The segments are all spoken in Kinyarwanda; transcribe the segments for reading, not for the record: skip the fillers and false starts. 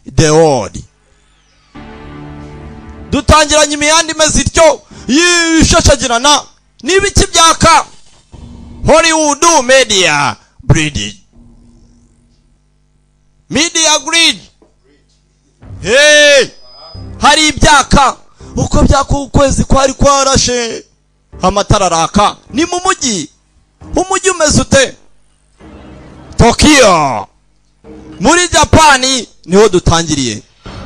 the world. Dutangiranye imihanda imeze ityo yishashagirana n'ibiki byaka Hollywood media bridge. Media grid. Hey! Hari ibyaka uko byaka ukwezi kwari kwarashe amatara raka ni mu mujyi. Umujyi umeze ute? Tokyo. Muri Japani niho dutangiriye.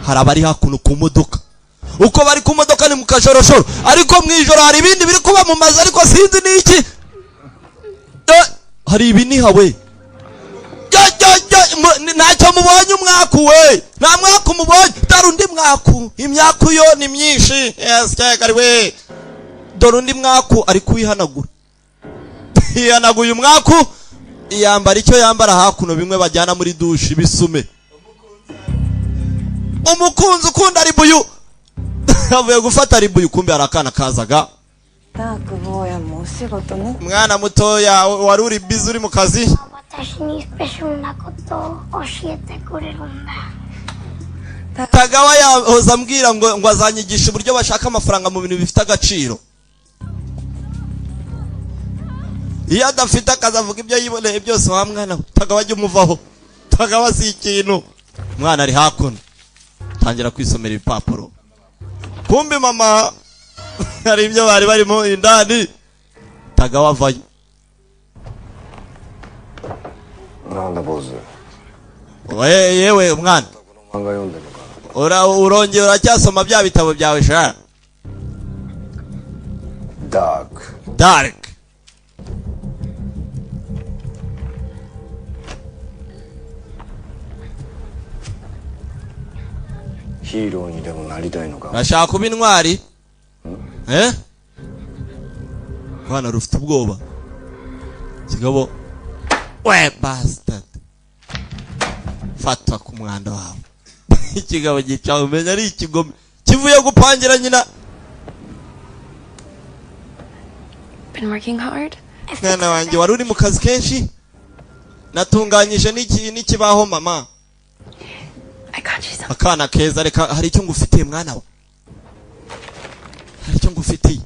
Hari abari hakuno ku modoka. Uko bari ku modoka ni mu kajoroshoro, ariko mwijoro hari ibindi biri kuba mu mazi ariko sinzi niki. Hari ibiniha we. Ntacyo mubonye umwaku we. Nta mwaku mubonye, dore undi mwaku. Imyaku yo ni myinshi. Yes, cyagari we. Dore undi mwaku ari kuyihanagura. Yihanaguye umwaku, yambara icyo yambara hakuno bimwe bajyana muri douche bisume. Umukunzi ukunda ribuyu. Avuye gufata ribuyu kumbe arakana kazaga. Mwana mutoya wari uri busy uri mu kazi. Tagawa yahoza ambwira ngo azanyigisha uburyo bashaka amafaranga mu bintu bifite agaciro. Iyo adafite akazi avuga ibyo yiboneye byose wa mwana. Tagawa ajya umuvaho. Tagawa si ikintu. Mwana ari hakuno. Tangira kwisomera ibipapuro. Kumbe mama hari ibyo bari barimo indani. Tagawa avayo. Nanda boze. Yewe mwana. Urongera uracyasoma bya bitabo byawe sha. Dark. Hero ni demo naritai no ka. Ashaka kuba intwari? Bana rufite ubwoba. Kigabo we bastard. Fatwa ku mwanda wawe. Ikigabo gica umenya ari ikigome. Kivuye gupangira nyina. Been working hard? Mwana wanjye wari uri mu kazi kenshi? Natunganyije n'ikibaho mama. I got you something. Akana keza reka hari icyo ngufitiye mwana wa. Hari icyo ngufitiye.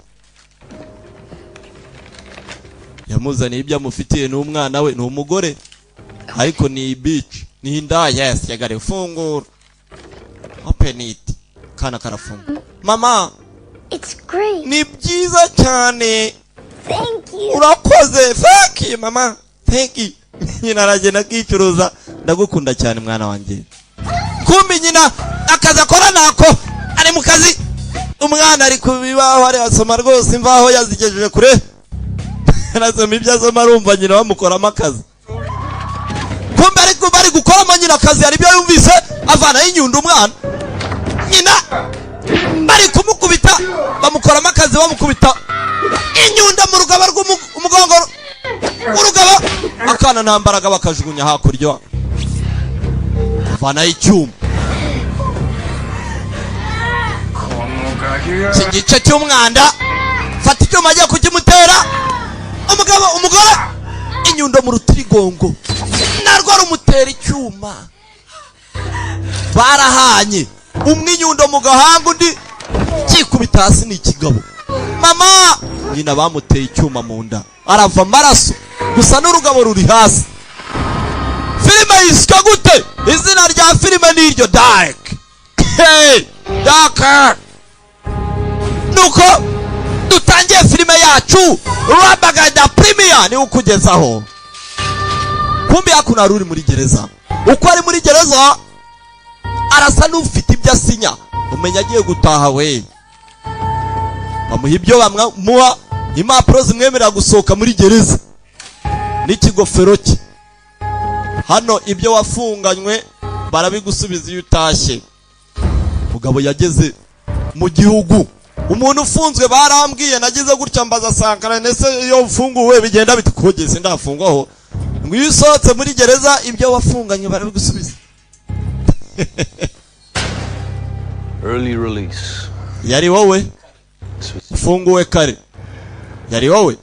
Yamuzaniye ibyo amufitiye n'umwana we n'umugore. Ariko ni beach. Ni inda yes yagare fungura. Open it. Kana karafunga. Mama. It's great. Ni byiza cyane. Thank you. Urakoze. Thank you mama. Thank you. Nyina aragenda kicuruza. Ndagukunda cyane mwana wanjye. Kumbi nyina akaza akora nako ari mu kazi. Umwana ari kubibaho ari asoma rwose imvaho yazigejeje kure. Nasoma ibyo asoma arumva nyina bamukoramo akazi. Kumbi ariko bari gukoramo nyina akazi ari byo yumvise avana y'inyundo umwana. Nyina bari kumukubita bamukoramo akazi bamukubita inyunda mu rugaba rw'umugongo. Urugaba akana ntambaraga bakajugunya hakurya. Avana y'icyuma. Igice cy'umwanda fata icyuma ajya kukimutera. Umugore inyundo mu rutirigongo narwo rumutera icyuma. Barahanye umwe inyundo mu gahanga undi kikubita hasi n'ikigabo. Mama nyina bamuteye icyuma mu nda arava amaraso gusa n'urugabo ruri hasi. Filime yiswe gute? Izina rya filime ni iryo Dark. Hey, Dark. Nuko dutangiye filime yacu Rabagada Premier ni ukugezaho. Kumbe yakuna ruri muri gereza. Uko ari muri gereza arasa n'ufite ibyo asinya. Umenya agiye gutaha we. Bamuha ibyo bamuha impapuro zimwemerera gusohoka muri gereza. N'ikigofero cye. Hano ibyo wafunganywe barabigusubiza iyo utashye. Mugabo yageze mu gihugu. Umuntu ufunzwe barambwiye nagize gutya mbaza sankara nese iyo ufunguwe bigenda bitukogeze ndafungwaho. Ngo iyo usohotse muri gereza ibyo wafunganywe barabigusubiza. Early release. Yari wowe? Ufunguwe kare. Yari wowe?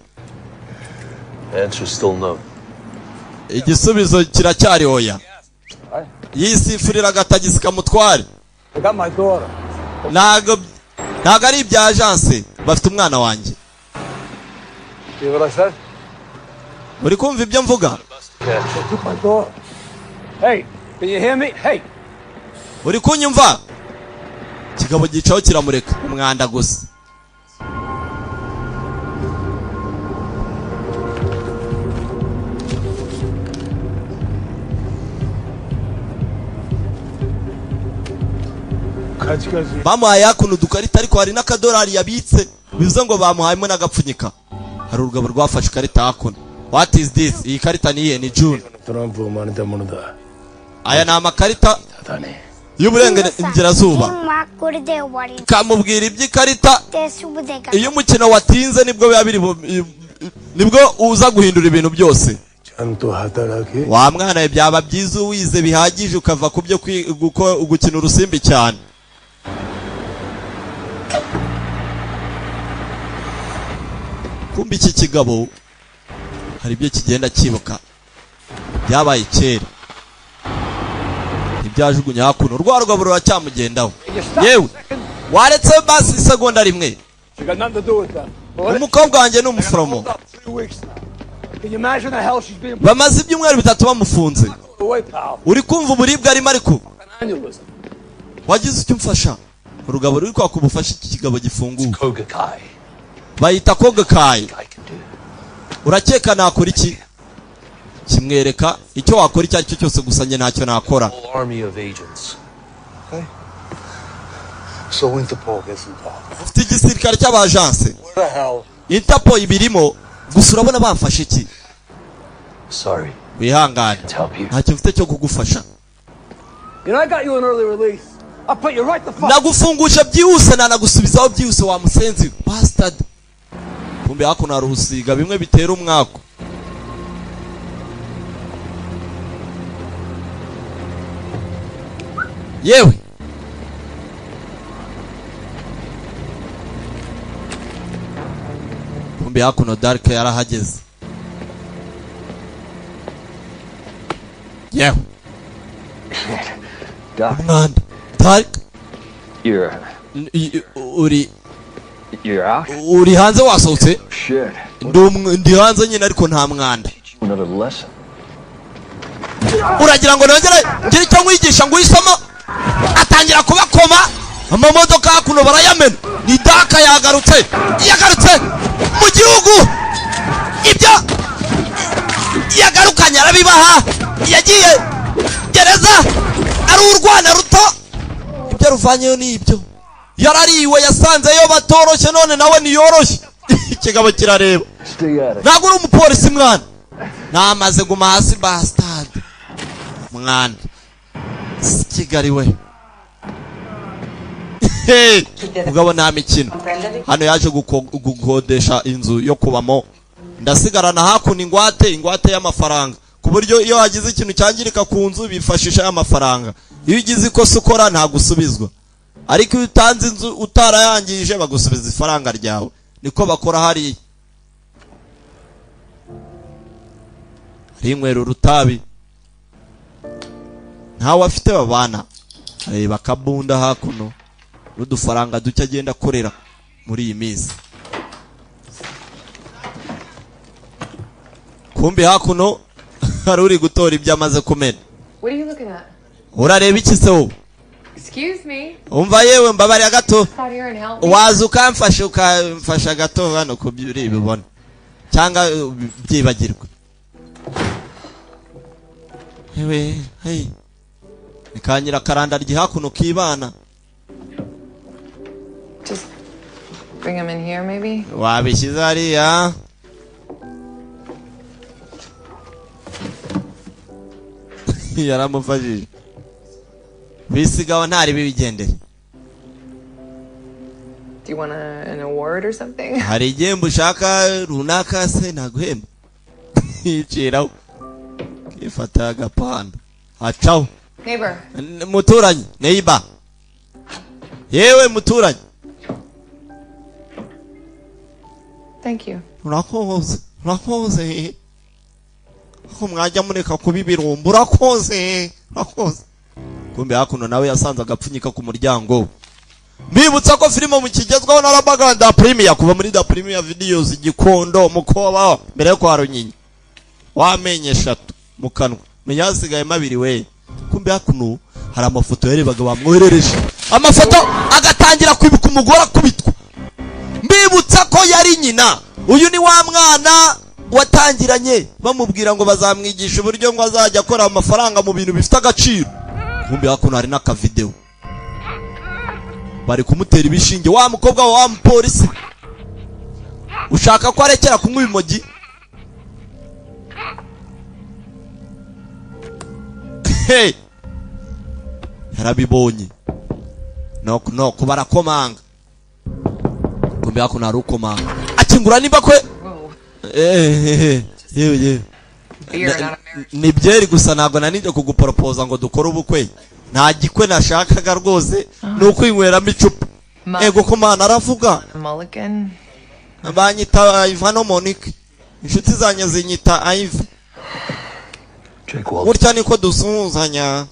Answer still no. Igisubizo kiracyari oya. yisifurira agatagisi kamutware. I got my daughter. Ntago ari ibya agence, bafite umwana wanjye. See what I said? Uri kumva ibyo mvuga? They took my daughter. Hey, can you hear me? Hey. Uri kunyumva? Kigabo gicaho kiramureka umwanda gusa. Bamuhaye hakuno dukarita ariko hari n'akadolari yabitse bivuze ngo bamuhayemo n'agapfunyika. Hari urugabo rwafashe ikarita hakuno. What is this? Iyi karita niye ni June. Aya ni amakarita y'uburengerazuba. Kamubwira iby'ikarita. Iyo umukino watinze nibwo biba biri nibwo uza guhindura ibintu byose. Wa mwana byaba byiza wize bihagije ukava ku byo gukina urusimbi cyane. Kumbi iki kigabo hari ibyo kigenda kibuka byabaye kera ibyajugunya hakuno rwa rugabo ruracyamugendaho. Yewe waretse basi segonda rimwe. Umukobwa wanjye ni umuforomo bamaze ibyumweru 3 bamufunze. Uri kumva uburibwe arimo ariko wagize icyo umfasha. Urugabo ruri kwa kubufasha iki kigabo gifunguye bayita kogakai. Urakeka nakora iki? Kimwereka icyo wakora icyo aricyo cyose gusa njye ntacyo nakora. So Interpol gets involved. Ufite igisirikare cy'abagence. Interpol ibirimo gusa urabona bamfashe iki? Sorry. Wihangane. Ntacyo mfite cyo kugufasha. You know I got you an early release. I'll put you right the fuck. Nagufunguje byihuse nagusubizaho byihuse wa musenzi bastard. Kumbe hako na ruhusiga bimwe bitera umwako. Yewe kumbe hako no Dark yarahageze. Yewe Mwana Dark uri hanze wasohotse? Ndi hanze nyine ariko nta mwanda. Uragira ngo nongere ngire icyo nkwigisha ngo uyisoma? Atangira kubakoma amamodoka hakuno barayamena. Ni Daka yagarutse mu gihugu. Ibyo yagarukanye arabibaha. Yagiye gereza ari urwana ruto. Ibyo ruvanyeyo ni ibyo. Yarariwe yasanzeyo batoroshye none nawe niyoroshye. Ikigabo kirareba. Ntabwo uri umupolisi mwana. Namaze guma hasi bastard. Mwana. Kigali we. Mugabo nta mikino. Hano yaje gukodesha inzu yo kubamo. Ndasigarana hakuno ingwate y'amafaranga. Ku buryo iyo hagize ikintu cyangirika ku nzu bifashisha y'amafaranga. Iyo ugize ikosa ukora nta gusubizwa. Ariko iyo utanze inzu utarayangije bagusubiza ifaranga ryawe. Niko bakora hari. Rinywera urutabi. Ntawe afite babana. Areba kabunda hakuno. N'udufaranga duke agenda akorera muri iyi minsi. Kumbi hakuno hari uri gutora ibyo amaze kumena. What are you looking at? Urareba iki se wowe? Excuse me. Umva yewe mbabari gato. Out here and help me. Waza ukamfasha gato hano ku byo uri bibona. Cyangwa byibagirwa. Ewe, hey. Nikanyira karanda ryihakuno kibana. Just bring him in here maybe. Wabishyize hariya. Yaramufashije. Bisigaho ntari bibigendere. Do you want an award or something? Hari igihembo ushaka runaka se naguhemba. Yiciraho. Kifata agapanda. Acaho. Neighbor. Muturanyi, neighbor. Yewe muturanyi. Thank you. Urakoze. Ko mwajya mureka kubibirumba urakoze. kumbe hakuno nawe yasanze agapfunyika ku muryango. Mbibutsa ko filime mu kigezweho na Rabaganda Premier kuva muri da Premier Videos igikondo mukoba mbere yo kwa Runyinya wamenye 3 mu kanwa menyasigaye mabiri we. Kumbe hakuno hari amafoto yarebaga bamwoherereje amafoto agatangira kwibuka umugore akubitwa. Mbibutsa ko yari nyina. Uyu ni wa mwana watangiranye bamubwira ngo bazamwigisha uburyo ngo azajya akora amafaranga mu bintu bifite agaciro. Kumbe hakuno hari n'aka video bari kumutera ibishinge wa mukobwa wa mupolisi ushaka ko arekera kunywa ibimogi. Hey, yarabibonye no barakomanga. Kumbe hakuno hari ukomanga akingura nimba kwe yewe ni byeri gusa ntabwo nanije kuguporopoza ngo dukore ubukwe. Nta gikwe nashakaga rwose nuko inyweramo icupa. Ego ko mana aravuga banyita Ivano Monique inshuti zanye zinyita Ive. Burya niko dusuhuzanya.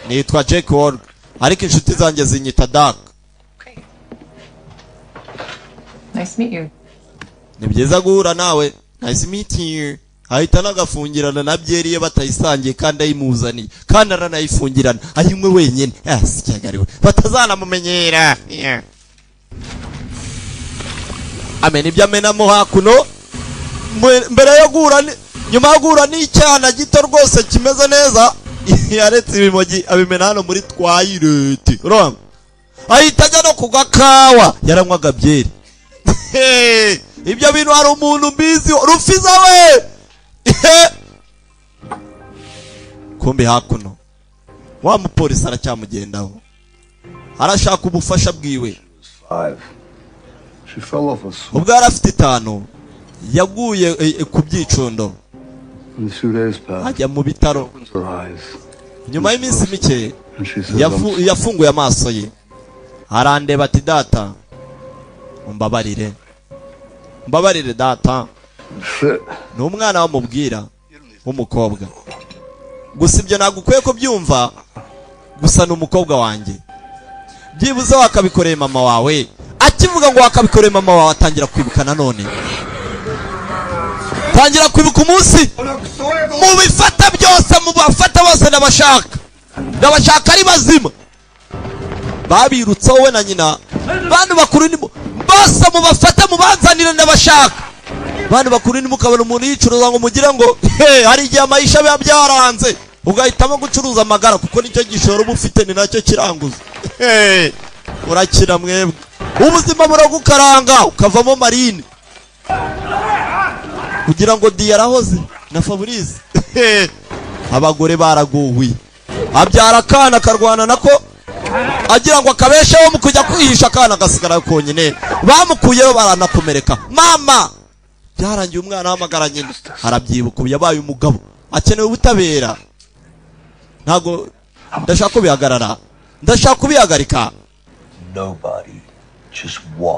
Nitwa Jake Ward ariko inshuti zanjye zinyita Dark. Nice to meet you. Ni byiza guhura nawe. Nice meet you. Ahita nagafungirana na byeriye batayisangiye kandi ayimuzaniye kandi aranayifungirana ayimwe wenyine. Yes cyagariwe batazana mumenyera. Amen ibyo amenamo hakuno mbere yo guhura nyuma yo guhura n'icyana gito rwose kimeze neza yaretse ibimogi abimena hano muri twayirete. Urumva ahita ajya no kugakawa yaranywaga byeri. Ibyo bintu hari umuntu mbizi Rufiza we. Kumbe hakuno wa mupolisi aracyamugendaho arashaka ubufasha bwiwe. Ubwo arafite 5 yaguye ku byicundo ajya mu bitaro. Nyuma y'iminsi mike yafunguye amaso ye arandeba ati data mbabarire data. Ni umwana wamubwira w'umukobwa gusa ibyo nagukwiye ko byumva gusa n'umukobwa wanjye byibuze wakabikoreye mama wawe. Akivuga ngo wakabikoreye mama wawe atangira kwibuka nanone tangira kwibuka umunsi mu bifata byose mu bafata bose ndabashaka ari bazima babirutse wowe na nyina bantu bakuru ni bose mu bafata mu banzanire ndabashaka. Bantu bakuru ni mukabona umuntu yicuruza ngo mugira ngo hari igihe amayisha biba byaranze ugahitamo gucuruza amagara kuko nicyo gishoro uba ufite ni nacyo kiranguza. Urakira mwebwe ubuzima buragukaranga ukavamo marine kugira ngo diyarahoze na Fabrice. Abagore baraguwe abyara akana karwana nako agira ngo akabesheho mu kujya kwihisha akana gasigara konyine bamukuyeho baranakomereka. Mama byarangiye umwana w'amagara nyine arabyibuka yabaye umugabo akenewe ubutabera. Ntago ndashaka kubihagarara ndashaka kubihagarika.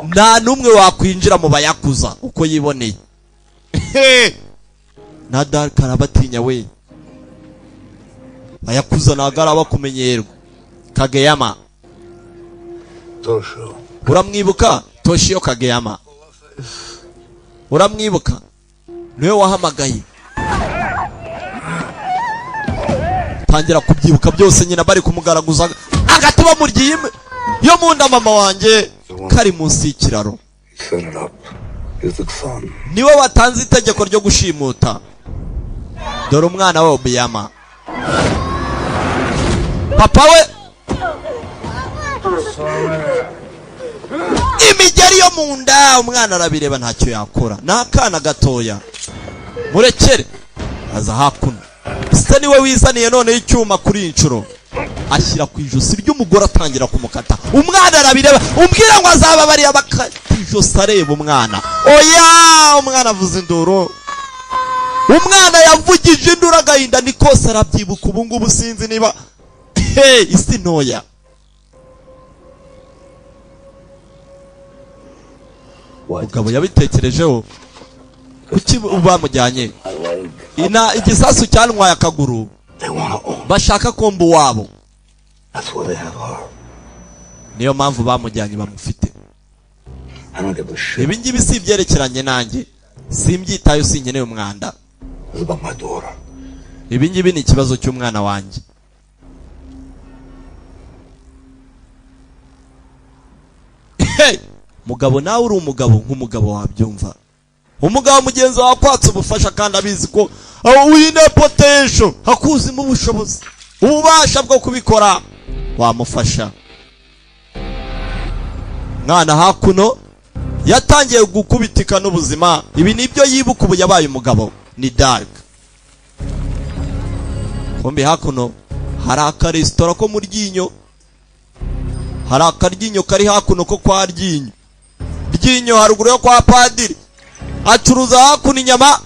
Nta numwe wakwinjira mu bayakuza uko yiboneye. Na Dark arabatinya we bayakuza nagara bakumenyerwa. Kageyama Tosho uramwibuka? Toshio Kageyama uramwibuka? Niwe wahamagaye tangira kubyibuka byose nyina bari kumugaraguza agatuba muryime yo munda mama wanjye kari munsi y'ikiraro. Niwe watanze itegeko ryo gushimuta. Dore umwana we Obiyama papa we imigeri yo munda umwana arabireba ntacyo yakora. Nakana gatoya murekere aza hakuno. Se niwe wizaniye none icyuma kuri incuro ashyira ku ijosi ry'umugore atangira kumukata. Umwana arabireba umbwira ngo azaba bari abakatijosi areba umwana. Oya umwana avuze induru. Umwana yavugije induru agahinda ni kose arabyibuka. Ubu ngubu sinzi niba isi ntoya. Mugabo yabitekerejeho kuki bamujyanye igisasu cyantwaye akaguru bashaka kombo wabo That's why they have her. niyo mpamvu bamujyanye bamufite. I don't give a shit. Ibi ngibi si ibyerekeranye nanjye, simbyitayo, sinkeneye umwanda. It's about my daughter. Ibi ngibi ni ikibazo cy'umwana wanjye. Hey, mugabo nawe uri umugabo nk'umugabo wabyumva. Umugabo mugenzi wawe akwatse ubufasha kandi abizi ko wine potential, hakuzimo ubushobozi, ububasha bwo kubikora, wamufasha. Mwana hakuno yatangiye gukubitika n'ubuzima. Ibi nibyo yibuka ubu yabaye umugabo. Ni dark. Kumbi hakuno hari akaresitora ko mu Ryinyo. Hari akaryinyo kari hakuno ko kwa Ryinyo. Ryinyo haruguru yo kwa padiri. Acuruza hakuno inyama.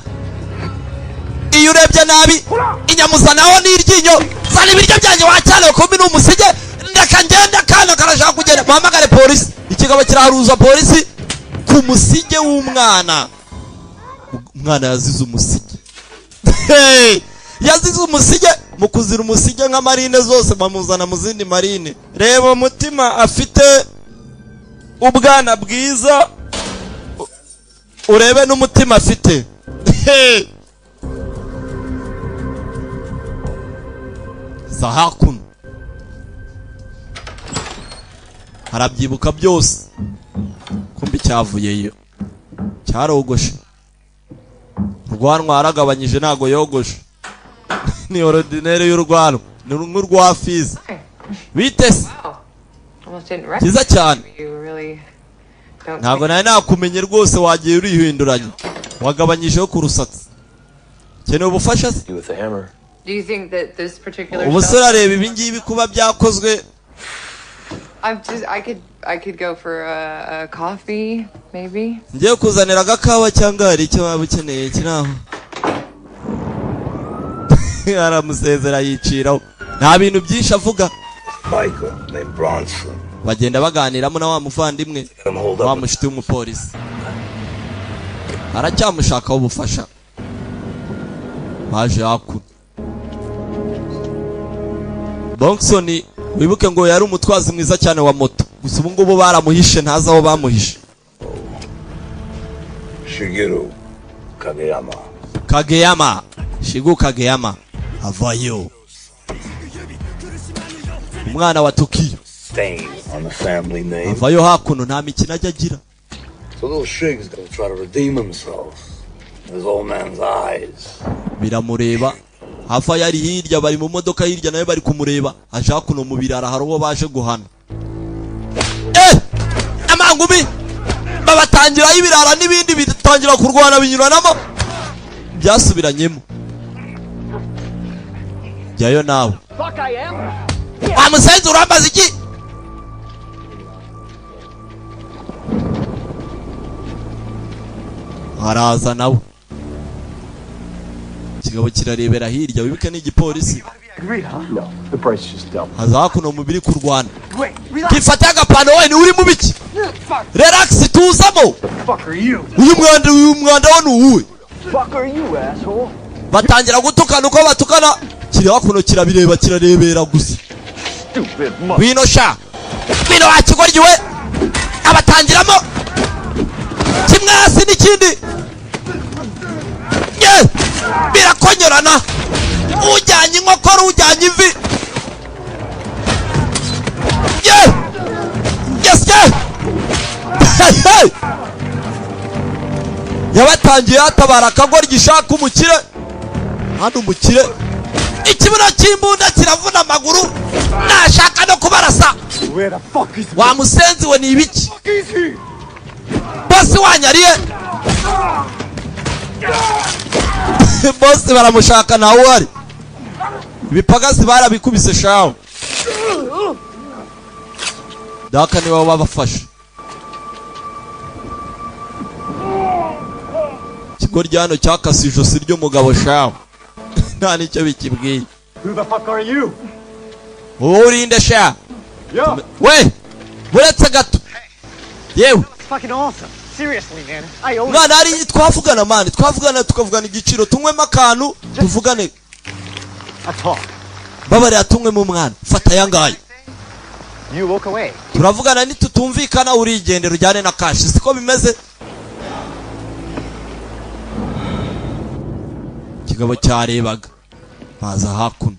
Iyo urebye nabi inyamuza naho ni Ryinyo. Zana ibiryo byanjye wacyane kumbi n'umusige. Ndaka ngenda kana karashaka kugenda. Muhamagare polisi. Ikigabo kiraharuza polisi ku musige w'umwana. Umwana yazize umusige. Hey! Yazize umusige, mu kuzira umusige nka marine zose bamuzana mu zindi marine. Reba umutima afite ubwana bwiza, urebe n'umutima afite. Hey! Zahakuno harabyibuka byose. Kumbi cyavuyeyo cyarogoshe. Urwanwa haragabanyije ntago yogoshe. Ni ordinaire y'urwanwa, ni nk'urwa fizi. Bitese kiza cyane. Ntago nari nakumenye rwose, wagiye urihinduranye, wagabanyijeho ku rusatsi. Keneye ubufasha se? Ubusore areba ibi ngibi kuba byakozwe. I could go for a coffee, maybe. Ngiye kuzanira agakawa cyangwa hari icyo waba ukeneye kiraho. Aramusezera yiciraho. Nta bintu byinshi avuga. Bagenda baganiramo na wa muvandimwe, wa mushiti w'umupolisi. Aracyamushakaho ubufasha. Baje hakuno. Bonson wibuke ngo yari umutwazi mwiza cyane wa moto. Gusa ubu ngubu baramuhishe, ntazi aho bamuhishe. Shigeru Kageyama. Kageyama. Shigeru Kageyama. Avayo. Umwana wa Tokiyo. Avayo hakuno nta mikino ajya agira. So those shigs gonna try to redeem themselves. His old man's eyes. Biramureba. Hafa yari hirya, bari mu modoka hirya nayo bari kumureba. Aje hakuno mu birara hari uwo baje guhana. Amangumi babatangira y'ibirara n'ibindi bitangira kurwana binyuranamo. Byasubiranyemo. Jyayo nawe. Amusenze urambaza iki? Haraza nawe. Kigabo kirarebera hirya, wibuke n'igipolisi. No, the price just doubled. Haza hakuno mubiri kurwana. Kifata agapano we ni uri mu biki? Relax tuzamo. Fuck are you? Uyu mwanda wa nuwe. Fuck are you, asshole? Batangira gutukana uko batukana. Kiri hakuno kirabireba kirarebera gusa. Stupid mother. Bino sha. Bino akigoryi we. Abatangiramo. Kimwe hasi n'ikindi. Birakonyerana. Ujyanye inkokora, ujyanye ivi. Yes. Hey. Yabatangiye atabara akagoryi gishaka umukire. Hano umukire. Ikibuno cy'imbunda kiravuna amaguru. Nashaka no kubarasa. Where the fuck is Wa musenzi we ni ibiki? Bosi wanyariye. Bosi baramushaka nawe wari. Ibipagasi barabikubise shawo. Daka ni wao babafasha. Kigoryi hano cyakase ijosi ry'umugabo shawo. Nta nicyo bikibwiye. Who the fuck are you? Urinde sha. Yo. We. Buretse gato. Yewe. Fucking awesome. Seriously, man. I own Mwana ari twavugana man, twavugana tukavugana igiciro tunywemo akantu tuvugane. a talk. Babare atumwe mu mwana. Fata yangaye. You walk away. turavugana nitutumvikana urigendera ujyane na kashi siko bimeze. Kigabo cyarebaga baza hakuno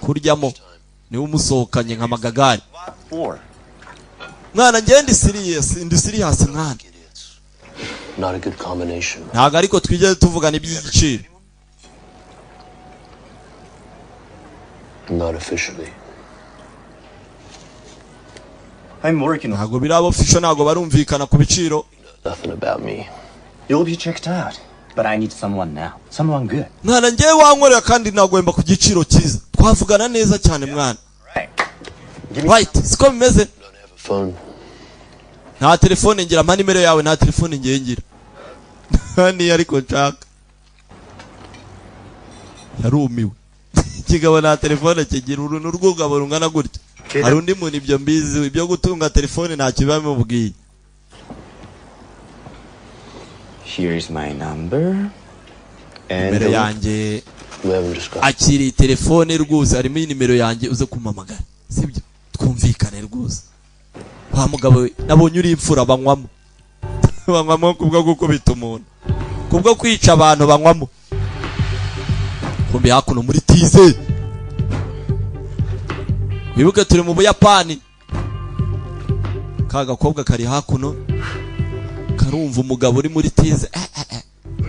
kuryamo ni umusohokanye nka magagari. Mwana ngende serious mwana. Not a good combination. Ntago ariko twigeze tuvugana iby'igiciro. Not officially. I'm working on. Ntago birabo official ntago barumvikana ku biciro. Nothing about me. You'll be checked out, but I need someone now. Someone good. Mwana ngiye wankorera kandi nagomba ku giciro cyiza. Twavugana neza cyane mwana. Right, siko bimeze. Phone. Nta telefone ngira mpa nimero yawe nta telefone ngiye ngira. Hani ariko nshaka. Yarumiwe. Kigabo nta telefone kigira uruntu rw'ugabo rungana gutya. Hari undi muntu ibyo mbizi ibyo gutunga telefone nta kibamo bubwiye. Here is my number. Nimero yanjye akiri telefone rwose harimo nimero yanjye uze kumamagara. Sibyo twumvikane rwose. Wa mugabo nabonye uri imfura banywamo. Banywamo kubwo gukubita umuntu. Kubwo kwica abantu banywamo. Kumbe hakuno muri tize. Wibuke turi mu Buyapani. Kaga kobwa kari hakuno. Karumva umugabo uri muri tize.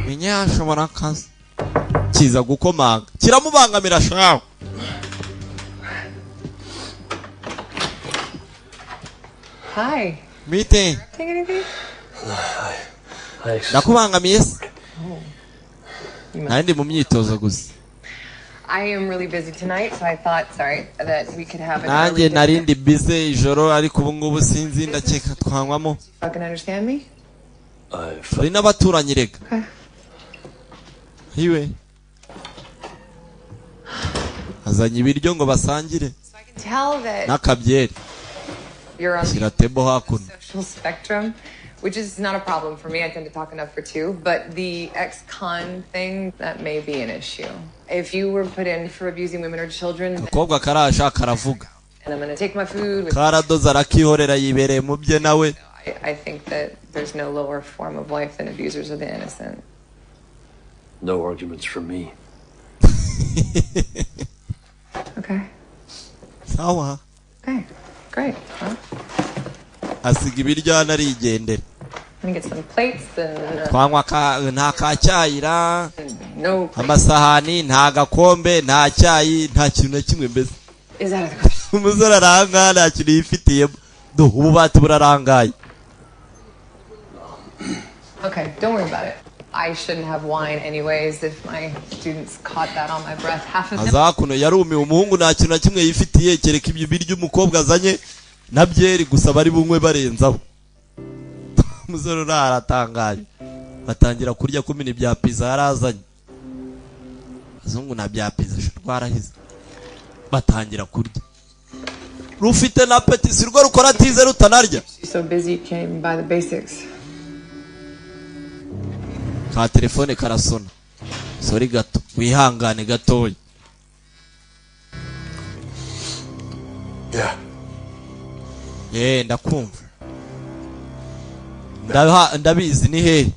Menya ashobora kaza. Kiza gukomanga. Kiramubangamira shaho. Hi. Mite. Take anything? Nakubangamiye se? Nandi mu myitozo gusa. I am really busy tonight, so I thought, sorry, that we could have an Nanjye early dinner. narindi busy ijoro ariko ubu ngubu sinzi ndakeka twanywamo. You can understand me? Uri n'abaturanyi rega. Hiwe. Azanye ibiryo ngo basangire. So I can tell that N'akabyeri. you're on the Kiratebo hakuno. social spectrum, which is not a problem for me. I tend to talk enough for two. But the ex-con thing, that may be an issue. If you were put in for abusing women or children, Akobwa karasha karavuga. and I'm going to take my food with Karadoza arakihorera yibereye mu bye nawe. I think that there's no lower form of life than abusers of the innocent. No arguments from me. Okay. Sawa. Okay. Great. Well, Asiga ibiryo anarigendera. let me get some plates and Twanywa nta kacyayira. no. Amasahani nta gakombe nta cyayi nta kintu na kimwe mbese. Is that a question? Umusore aranga nta kintu yifitiyemo. Do ububati burarangaye. Okay, don't worry about it. I shouldn't have wine anyways if my students caught that on my breath. Half of them. Azakuno yarumiwe umuhungu nta kintu na kimwe yifitiye kereka ibyo biryo umukobwa azanye na byeri gusa bari bunywe barenzaho. Umusore aratangaje. Batangira kurya kumina ibya pizza yarazanye. Azungu na bya pizza rwarahize. Batangira kurya. Rufite na petit si rwo rukora tize rutanarya. She's so busy you can't even buy the basics. Ka telefone karasona. Sorry gato. Wihangane gatoya. Yeah. Ndakumva. Ndabizi ni hehe.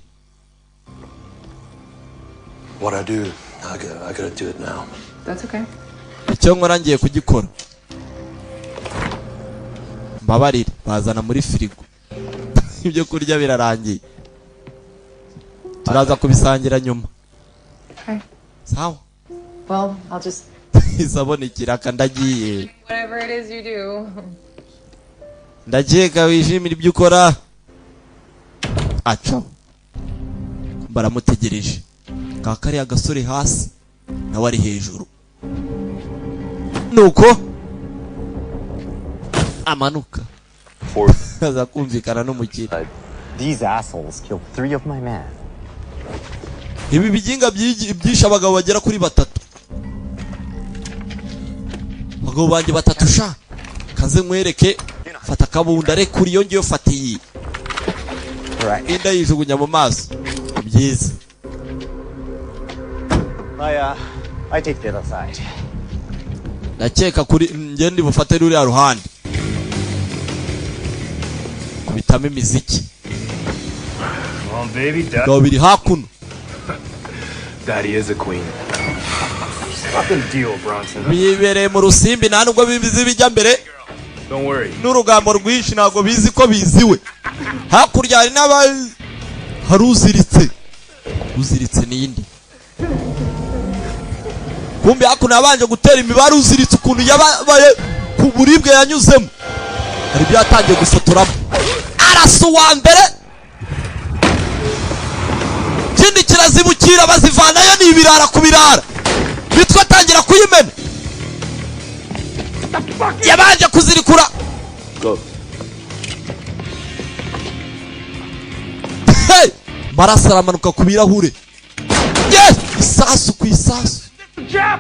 What I do, I gotta do it now. That's okay. Icyo nkora ngiye kugikora. Mbabarire bazana muri firigo. Ibyo kurya birarangiye. Turaza kubisangira nyuma. Okay. Sawa. Well, I'll just Isabone ikiraka ndagiye. whatever it is you do. Ndakeka wishimira ibyo ukora. Aca. Baramutegereje. Kakari agasore hasi nawe ari hejuru. Nuko amanuka. Aza kumvikana n'umukire. These assholes killed 3 of my men. Ibi biginga byisha abagabo bagera kuri 3. Abagabo banjye 3 sha. Kaze nkwereke fata kabunda re kuri yo ngiyo fatiye. Right. Inda yijugunya mu maso. Byiza. I take the other side. Nakeka kuri ngende bufate ruri ruhande. kubitamo imiziki. Come on, baby. Gabo biri hakuno. Daddy is a queen. Fucking deal, Bronson. Bibereye mu rusimbi nta nubwo bibizi bijya mbere. Don't worry. N'urugambo rwinshi ntabwo bizi ko biziwe. Hakurya hari haruziritse. Uziritse nindi. Kumbe hakuno abanje gutera imibare uziritse ukuntu yabaye ku buribwe yanyuzemo. Hari byatangiye gufotoramo. Arasu wa mbere. Kindi kirazibukira bazivanayo ni ibirara ku birara. Bitwa tangira kuyimena. Yabanje kuzirikura. Go. Hey! Marasa aramanuka ku birahure. Yes! Isasu ku isasu. Yes!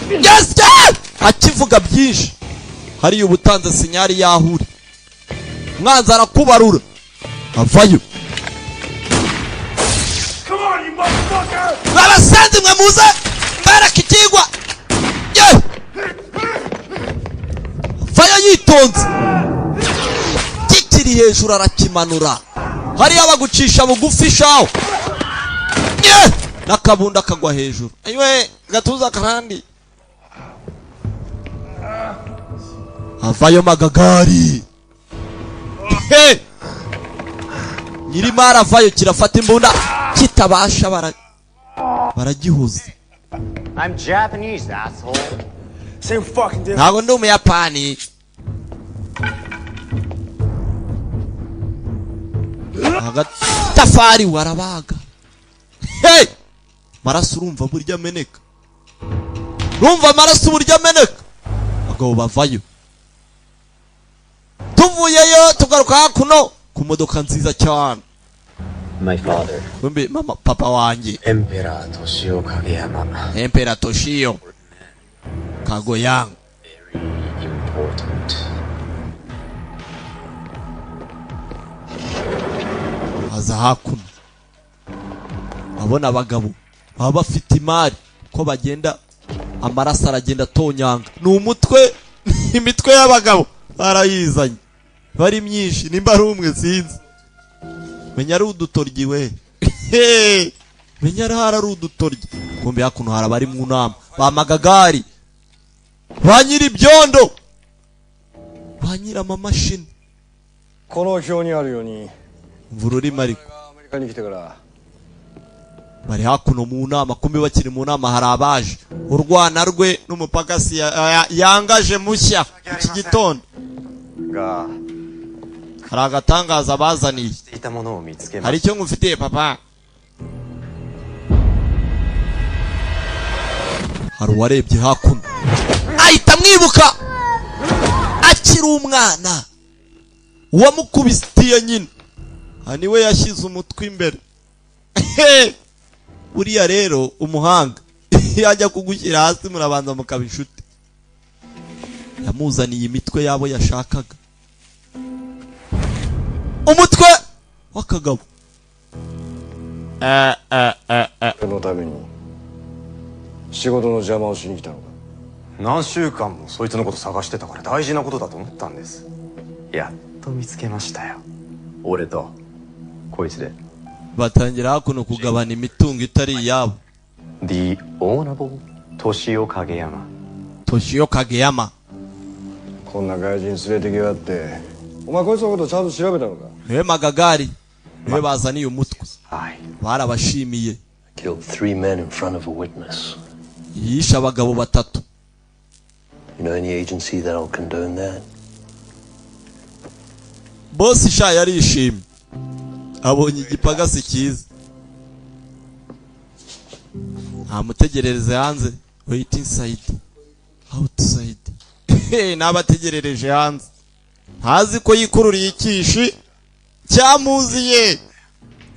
Yes! Akivuga byinshi. Hari ubutanze sinyari yahuri. Mwanza arakubarura. Avayo. Come on, you motherfucker! Babasanze mwe muze. Barakikigwa. Yeah! Vayo yitonze. Kikiri hejuru arakimanura. Hari abagucisha bugufi shaho. Yeah! Nakabunda kagwa hejuru. Aywe gatuza kandi. Avayo magagari. Hey! Nyiri mara vayo kirafata imbunda kitabasha baragihuza. I'm Japanese, asshole. Same fucking deal. Ntago ndi umuyapani. Agatafari warabaga. Hey! Maraso urumva burya meneka. Urumva maraso burya meneka. Agabo bavayo. Tuvuyeyo tugaruka hakuno ku modoka nziza cyane. My father, Kumbe mama papa wanjye. Emperor Toshio Kageyama. Emperor Toshio Kagoyang. Very important. Aza hakuno. Abona abagabo baba bafite imari ko bagenda amaraso aragenda tonyanga. Ni umutwe imitwe y'abagabo barayizanye. Bari myinshi nimba ari umwe sinzi. Menya ari udutoryi we. Menya ari udutoryi. Kumbe hakuno harabari mu nama. Ba magagari. Ba nyiri byondo. Ba nyira amamashini. この表にあるように Mvururi mariko. アメリカに来てから Bari hakuno mu nama. Kumbe bakiri mu nama hari abaje. Urwana rwe n'umupakasi yangaje mushya iki gitondo. が Hari agatangaza bazaniye. していたものを見つけま Hari し icyo ngufitiye papa. Hari uwarebye hakuno. Ahita mwibuka. Akiri umwana. Uwamukubitiye nyine. Ani we yashyize umutwe imbere. Uriya rero umuhanga. Yajya kugushyira hasi murabanza mukaba inshuti. Yamuzaniye imitwe yabo yashakaga. Umutwe wakagabo. そのために仕事の邪魔をしに来たのか。何週間もそいつのこと探してたから大事なことだと思ったんです。やっと見つけましたよ。俺とこいつで。 Batangira hakuno kugabana imitungo itari iyabo. The Honorable Toshio Kageyama. Toshio Kageyama. こんな外人連れてきやがって。お前こいつのことちゃんと調べたのか。 Niwe magagari. Niwe bazaniye umutwe. はい。 Barabashimiye. Killed 3 men in front of a witness. Yisha abagabo batatu. You know any agency that'll condone that? Boss sha yarishimye. Abonye igipagasi cyiza. Amutegerereze hanze. Wait inside. Outside. Nabategerereje hanze. Ntazi ko yikururiye ikishi cyamuziye.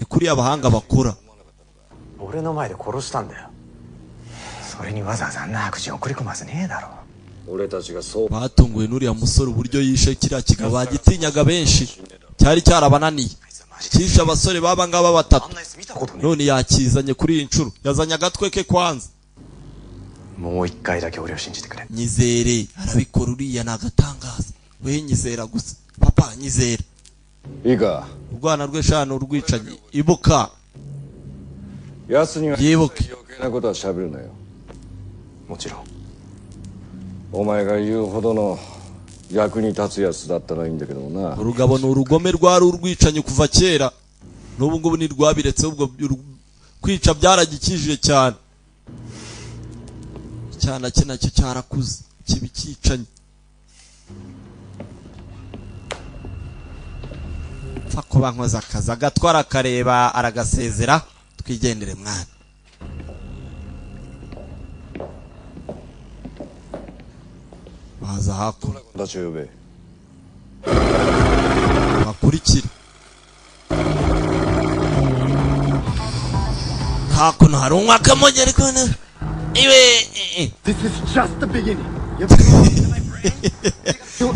Ikuri abahanga bakora. 俺の前で殺したんだよ。それにわざわざあんな悪事送り込まずねえだろ。 俺たちがそう。 Batunguwe n'uriya musore uburyo yishe kiriya kigabo bagitinyaga benshi. Cyari cyarabananiye. Kisha abasore baba ngaba batatu. None yakizanye kuri iyi ncuro. Yazanye agatwe ke kwanza. もう一回だけ俺を信じてくれ。 Nyizere arabikora uriya nagatangaza. We nyizera gusa. Papa ibuka nyizera いいか urwana rw'eshanu urwicanyi ibuka 奴には yibuke 余計なことは喋るなよ もちろん お前が言うほどの役に立つやつだったらいいんだけどもな urugabo ni urugome rwari urwicanyi kuva kera n'ubu ngubu ntirwabiretse ubwo kwica byaragikijije cyane icyana cye nacyo cyarakuze kibi cyicanyi pfa kuba nkoze akazi agatwara akareba aragasezera twigendere mwana baza hakuno たちを呼べ bakurikire hakuno hari umwaka mujya ariko iwe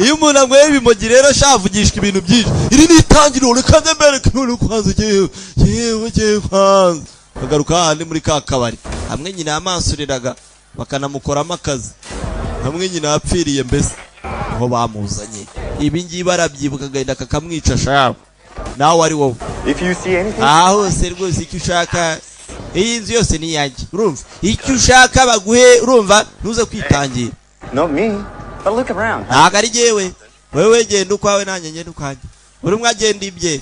iyo umuntu anyweye ibimogi rero shavugishwa ibintu byinshi iri ni itangiriro reka nze mbereke none kwanza yewe kwanza bagaruka hahandi muri ka kabari hamwe nyina yamansuriraga bakanamukoramo akazi hamwe nyina yapfiriye mbese aho bamuzanye ibi ngibi arabyibuka agahita kakamwica shawe nawe ari wowe aha hose rwose icyo ushaka iyi nzu yose ni iyanjye urumva icyo ushaka baguhe urumva ntuze kwitangira Not me. But look around. ntabwo ari jyewe wewe genda ukwawe nanjye ngenda ukwanjye buri umwe agenda ibye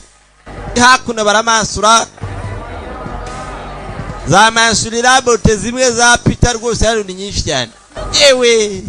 hakuno baramansura zamansurira bote zimwe za Peter rwose hano ni nyinshi cyane yewe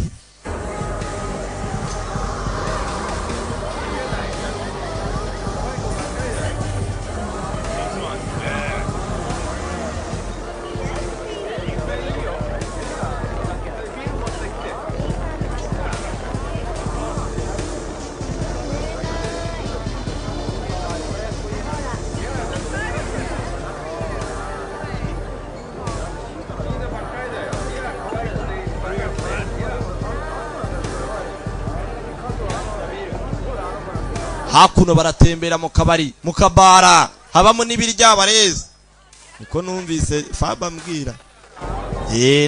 hakuno baratembera mu kabari mu kabara habamo n'ibiryabarezi niko numvise Faba mbwira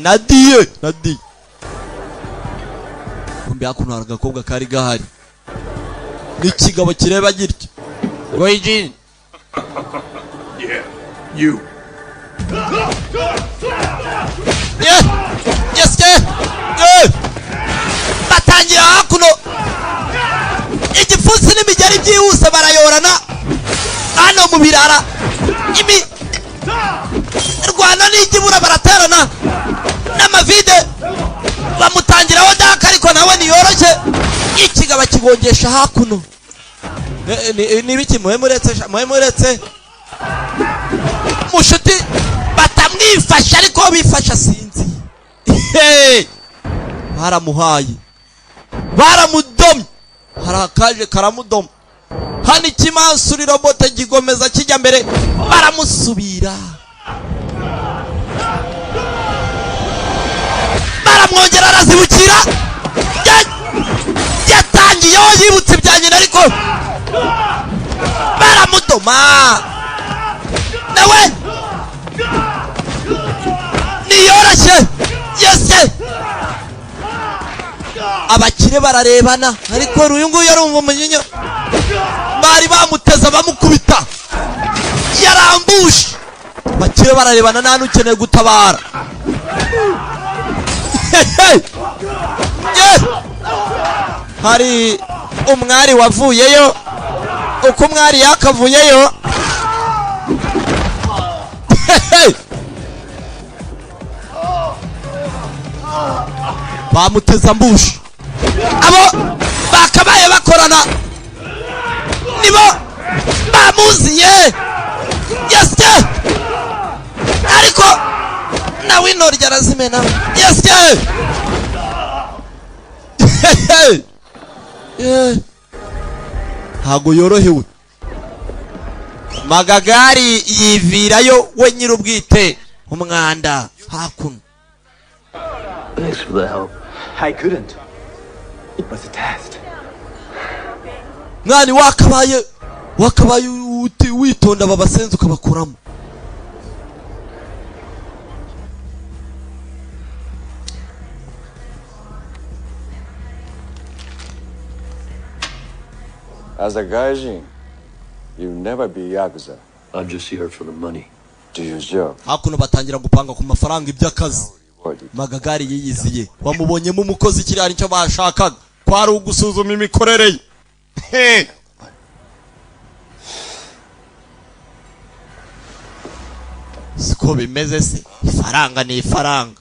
nadiye kumbe hakuno hari agakobwa kari gahari n'ikigabo kireba gityo ngo yijini You. yes batangira hakuno igipfunsi n'imigeri byihuse barayorana hano mu birara rwana n'igibura baraterana n'amavide bamutangiraho daka ariko nawe niyoroshye ikigaba kigongesha hakuno n'ibiki muhemuretse mushuti batamwifasha ariko bifasha sinzi baramuhaye baramudomye harakaje karamudoma hano ikimansuriro bote gigomeza kijya mbere baramusubira baramwongera arazibukira yatangiyeho yibutse ibya nyina ariko baramudoma nawe niyoroshye yese abakire bararebana ariko uyu nguyu yarumva umunyinya bari bamuteza bamukubita yarambushe abakire bararebana nta n'ukeneye gutabara hari umwari wavuyeyo uko umwari yakavuyeyo bamuteza mbushi abo bakabaye bakorana nibo bamuziye yesye ariko nawe intoryi arazimena yesye ntago yorohewe Magagari yivirayo we nyir'ubwite umwanda hakuno. Thanks for the help. I couldn't. It was a test. Mwani wakabaye witonda babasenze ukabakuramo. As a gaijin, you'll never be yakuza. I'm just here for the money. Do your job. hakuno batangira gupanga ku mafaranga iby'akazi. Magagari yiyiziye wamubonyemo umukozi kiri ari cyo bashakaga kwari ugusuzuma imikorere ye. Siko bimeze se, ifaranga ni ifaranga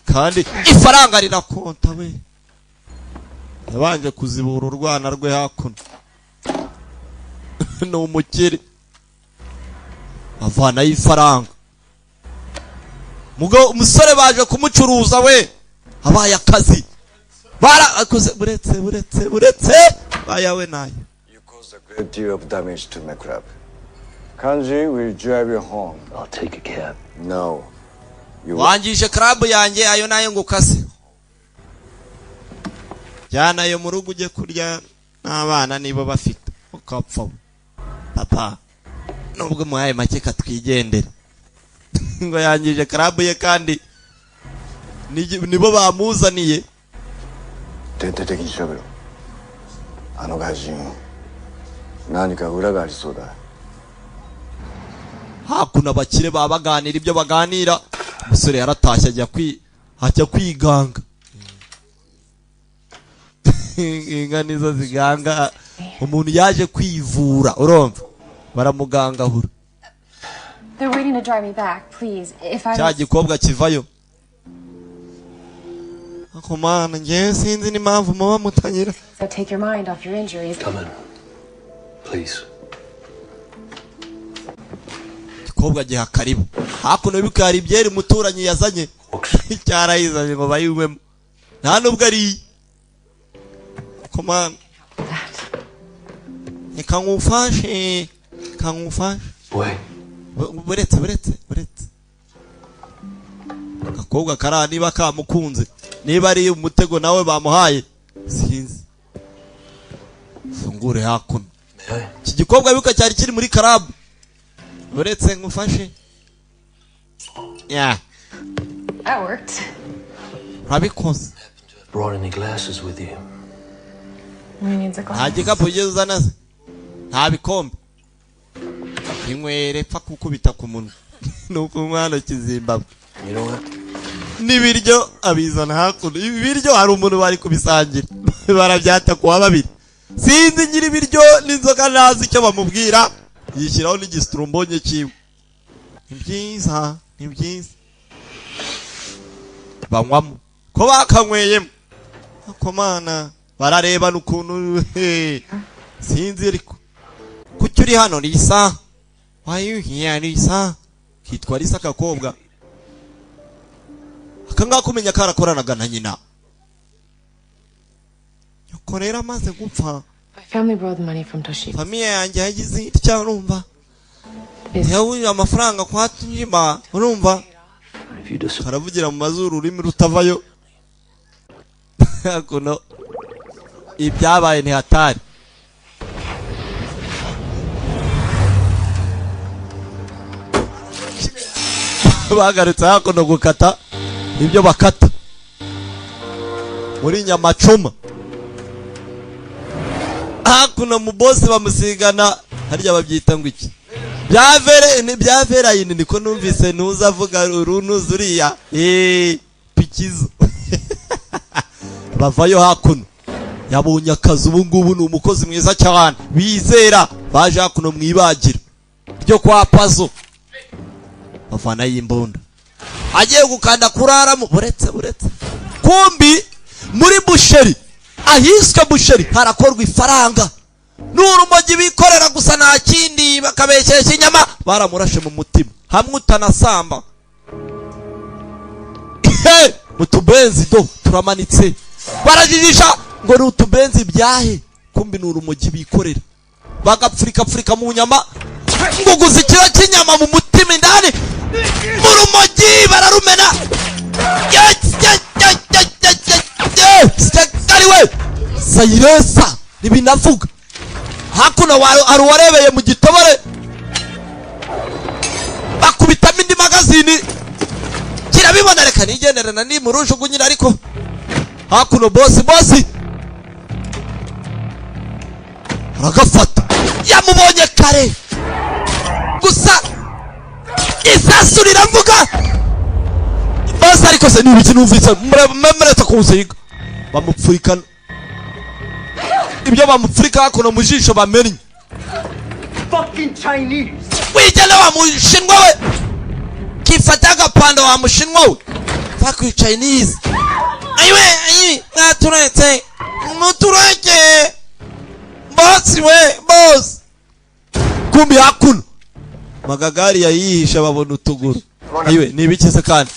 kandi ifaranga rirakonta we. Yabanje kuzibura urwana rwe hakuno no umukire avana y'ifaranga. Mugo umusore baje kumucuruza we abaye akazi barakoze buretse bayawe nayo. You caused a great deal of damage to my club. Kanji will drive you home. I'll take a cab. No. You wangishe club yanjye ayo nayo ngukase. Jana yo murugo uje kurya n'abana nibo bafite ukapfa. Papa nubwo muhaye make katwigendera. Ngo yangije club ye kandi nibo bamuzaniye. Tete tekishabiro. Ano gaijin. Nani ka uraga ari soda. Hakuna bakire babaganira ibyo baganira. Umusore yaratashye ajya kwiganga. Inga nizo ziganga umuntu yaje kwivura urumva baramuganga hura. They're waiting to drive me back, please. If I Cya gikobwa kivayo. Akomana ngiye sinzi ni mpamvu muba mutanyira. so take your mind off your injuries. Come in. Please. Gikobwa giha karibu. Hakuno bikari byeri muturanyi yazanye. Cyarayizanye ngo bayumwemo. Nta nubwo ari. Komana. Nikangufashe. Wait. Buretse. Gakobwa kara niba kamukunze. Niba ari umutego nawe bamuhaye. Sinzi. Fungure hakuno. Iki gikobwa bika cyari kiri muri club. Buretse ngufashe. Yeah. That worked. Rabikoze. Brought any glasses with you? He needs a glass. Hagikapu ugezana se. Nta bikombe. Inywere pfa kukubita ku munwa. Nuko umwana kizimbabwe. You know what? Nibiryo abizana hakuno. Ibiryo hari umuntu bari kubisangira. Barabyata kuwa babiri. Sinzi ngira ibiryo n'inzoga nazi icyo bamubwira. Yishyiraho n'igistrombonye kiwe. Ni byiza. Banywamo. Ko bakanyweyemo. Akomana barareba n'ukuntu sinzi ariko. Kuki uri hano Lisa? Why you here Lisa? Kitwa Lisa kakobwa. Akanga kumenya karakoranaga na nyina. Yokorera maze gupfa. My family borrowed the money from Toshiba. Familia yanjye yagize itya urumva. Yahuye amafaranga kwa Tunjima urumva. If you just Karavugira mu mazuru urimi rutavayo. Kuno ibyabaye ni hatari. Bagarutse hakuno gukata ibyo bakata muri nyamacuma. Hakuno mu boss bamusigana harya babyita ngo iki byavera yini niko numvise nuza avuga urunuzuriya pikizo. Bavayo hakuno yabonye akazi ubu ngubu ni umukozi mwiza cyane bizera baje hakuno mwibagira ryo kwa Pazo bavana y'imbunda agiye gukanda kuraramo buretse kumbi muri busheri ahiswe busheri harakorwa ifaranga n'urumogi bikorera gusa nta kindi bakabeshesha inyama baramurashe mu mutima hamwe utanasamba mutubenzi do turamanitse barajijisha ngo ni utubenzi byahe kumbi n'urumogi bikorera bagapfurika mu nyama ngo guzikira kinyama mu mutima indani mu rumogi bararumena we sayiresa nibinavuga hakuno hari uwarebeye mu gitobore bakubitamo indi magazini kirabibona reka nigenderana ni mu rujugu nyine ariko hakuno bosi aragafata yamubonye kare gusa isasu riravuga bose ariko se n'ibiki numvise mureta kuwusiga bamupfurikana ibyo bamupfurika hakuno mu jisho bamennye Fucking Chinese! wijyana wa mushinwa we kifata agapanda wa mushinwa we fuck you Chinese ayiwe naturetse mutureke boss we boss kumbi hakuno magagari yayihisha babona utuguru ayiwe nibikize kandi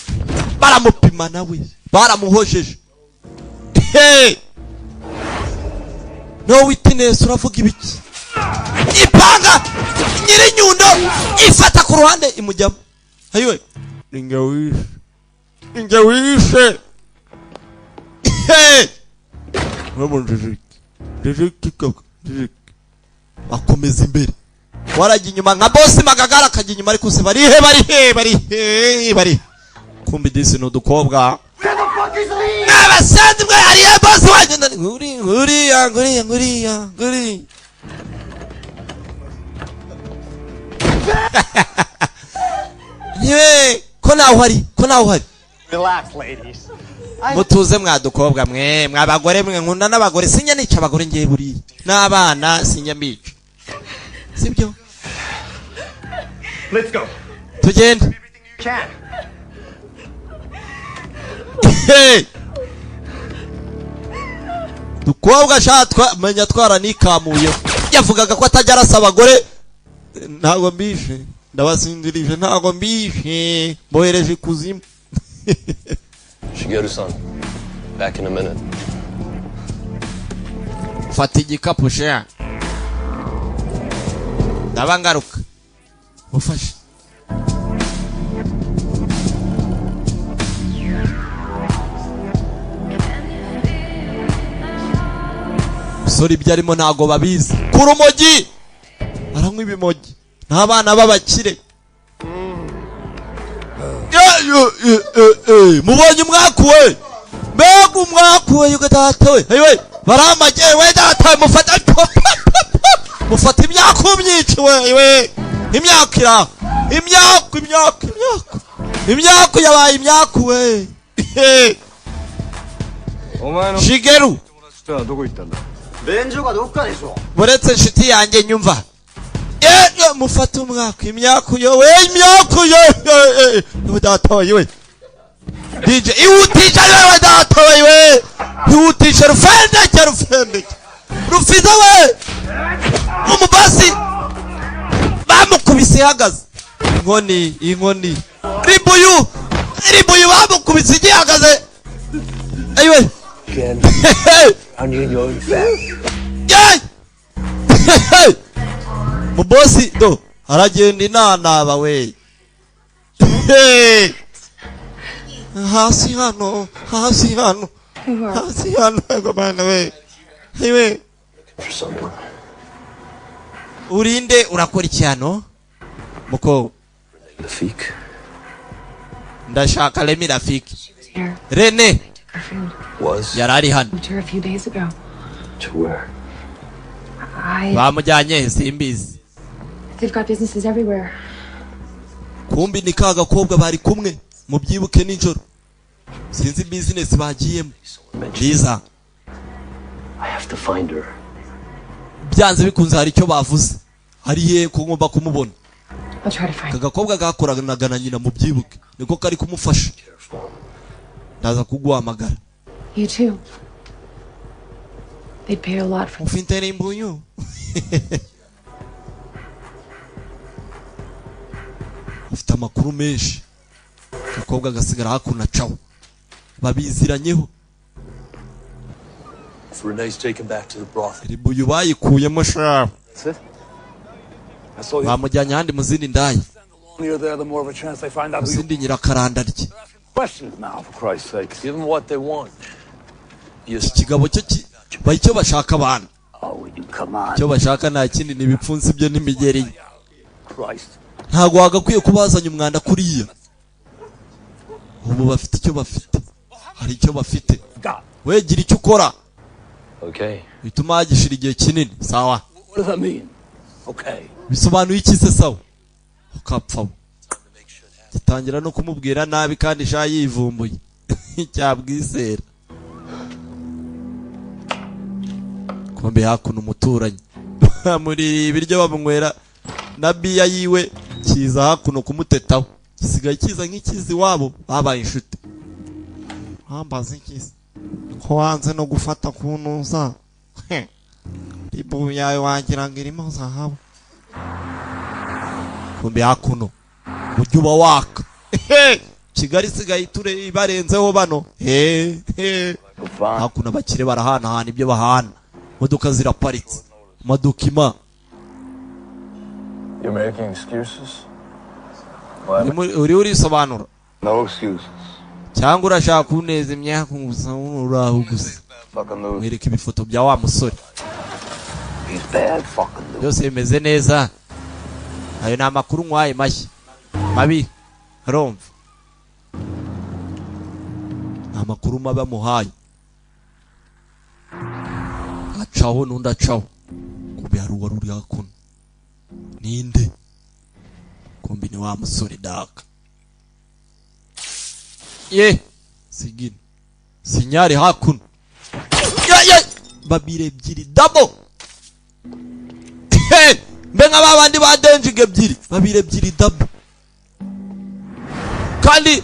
baramupima nawe baramuhojeje hey no witness uravuga ibiki ipanga nyiri nyundo ifata ku ruhande imujyamo ayiwe ninge wishe hey akomeza imbere warajya inyuma nka boss magagara akajya inyuma ariko se bari kumbi disi no dukobwa abasanzwe ari ya boss wagenda nguriya yewe ko naho hari Relax, ladies. mutuze mwadukobwa mwe mwabagore mwe nkunda n'abagore sinya nica abagore ngiye buri n'abana sinya mico sibyo Let's go. tugende Can. dukobwa shatwa menya twara nikamuye yavugaga ko atajya arasa abagore ntago mbishe ndabasindirije ntago mbishe bohereje ikuzimu Shigeru-san, back in a minute. fata igikapu shea ndaba ngaruka ufashe sori ibyo arimo ntago babizi ku rumogi aranywa ibimogi n'abana b'abakire mubonye umwakuwe mbega umwakuwe yuko datawe ayiwe baramage we datawe mufata imyaka umyici we imyaka iraho imyaka yabaye imyaka we Shigeru buretse inshuti yanjye nyumva mufata umwaka imyaka yo we datawe we DJ ihutisha wewe datawe we ihutisha rufende rufiza we umubasi bamukubise ihagaze inkoni ribuyu bamukubise igihagaze ayiwe Again, on your own back. mubosi do aragenda inanaba we hasi hano ego bana we ayiwe For someone. urinde urakora iki hano muko Rafik. ndashaka Remi Rafiki Here. Rene Her food. Was yarari hano Moved her a few days ago. to where? bamujyanye simbizi They've got businesses everywhere. kumbi ni ka gakobwa bari kumwe mubyibuke nijoro sinzi business bagiyemo biza I have to find her. byanze bikunze hari icyo bavuze hari ye ko ngomba kumubona I'll try to find ka gakobwa gakoranaga na nyina mubyibuke niko kari kumufasha ndaza kuguhamagara you too. They'd pay a lot for ufite n'imbunyu ufite amakuru menshi gakobwa gasigara hakuna cawo babiziranyeho If Renee's taken back to the brothel. ribuyu bayikuyemo shabu That's it? That's all you bamujyanye ahandi mu zindi ndaya you're there, the more of a chance they find out mu who you zindi nyirakaranda rye questions now, for Christ's sake. Give them what they want. iki kigabo cyo bayi icyo bashaka abana Oh, will you come on? icyo bashaka nta kindi ni ibipfunsi byo n'imigeri ye Christ. ntabwo wagakwiye kubazanya umwanda kuriya ubu bafite icyo bafite hari icyo bafite God. we gira icyo ukora Okay. bituma hagishira igihe kinini sawa What does that mean? Okay. bisobanuye iki se sawa ukapfa gitangira no kumubwira nabi kandi sha yivumbuye cyabwisera kombe hakuno umuturanyi muri ibiryo bamunywera na biya yiwe kiza hakuno kumutetaho gisigaye kiza nk'ikizi wabo babaye inshuti hambaze ikizi ko wanze no gufata kunuza ibu yawe wagira ngo irimo zahabu kombe hakuno ujya uba waka Kigali sigaye iture barenzeho bano hakuno abakire barahanahana ibyo bahana modoka ziraparitse madokima. You're making excuses? Uri urisobanura No excuses. cyangwa urashaka kuneza imyaka gusa uraho gusa mwereke ibifoto bya wa musore byose bimeze neza ayo ni amakuru nkwaye mashya mabi romva amakuru mabi amuhaye acaho n'undi acaho kumbe hari uwari uri hakuno ninde kumbe ni wa musore daka ye sigina sinyari hakuno ye babire ebyiri dabo mbe nka babandi badenjige ebyiri babire ebyiri dabo kandi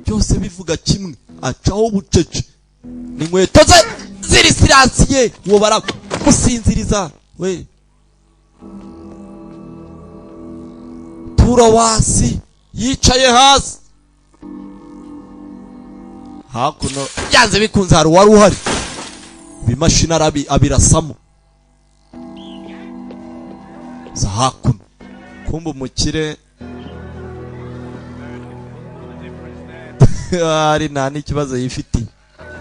byose bivuga kimwe acaho bucece ni nkweto ze ziri sirasiye uwo baramusinziriza we tura wasi yicaye hasi hakuno yanze bikunze hari wari uhari bimashina abirasamo za hakuno kumba umukire ari nta n'ikibazo yifitiye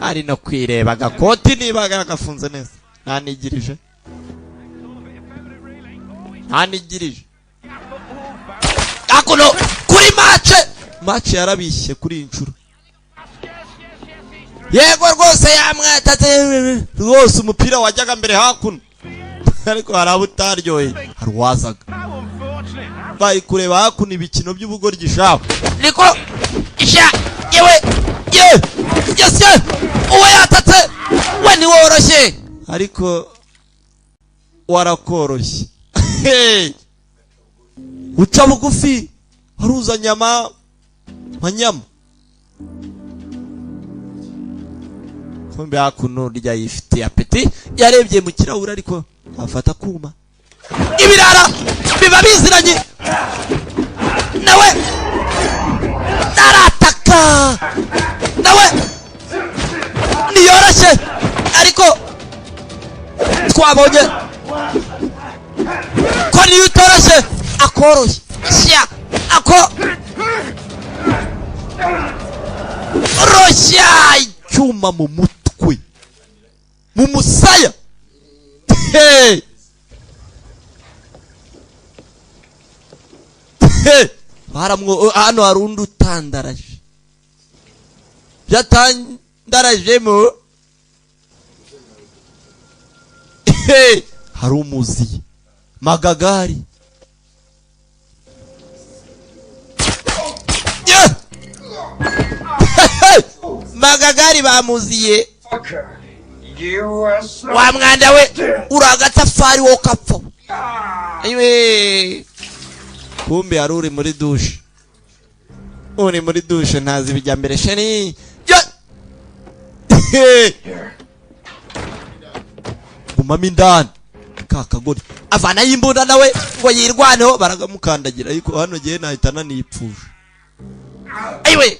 ari no kwireba agakoti niba gafunze neza ntanigirije hakuno kuri mace yarabishye kuri inshuro yego rwose yamwatatse rwose umupira wajyaga mbere hakuno ariko hari abo utaryoye hari uwazaga bari kureba hakuno ibikino by'ubugoryi shaho niko isha yewe yese uwo yatatse we ni woroshye ariko warakoroshye uca bugufi haruza nyama manyama kumbe hakuno rya yifite apeti yarebye mu kirahure ariko afata kuma ibirara biba biziranye nawe narataka nawe niyoroshye ariko twabonye ko niyo utoroshye akoroshye roshya icyuma mu mutwe mu musaya hano hari undi utandaraje byatandarajemo hari umuzi magagari magagari bamuziye wa mwanda we uri agatafari wo kapfa iwe kumbe hari uri muri dushe ntazi ibijya mbere sheni gumamo indani kakagori avana y'imbunda nawe ngo yirwaneho baragamukandagira ariko hano gihe nahita nanipfusha ayiwe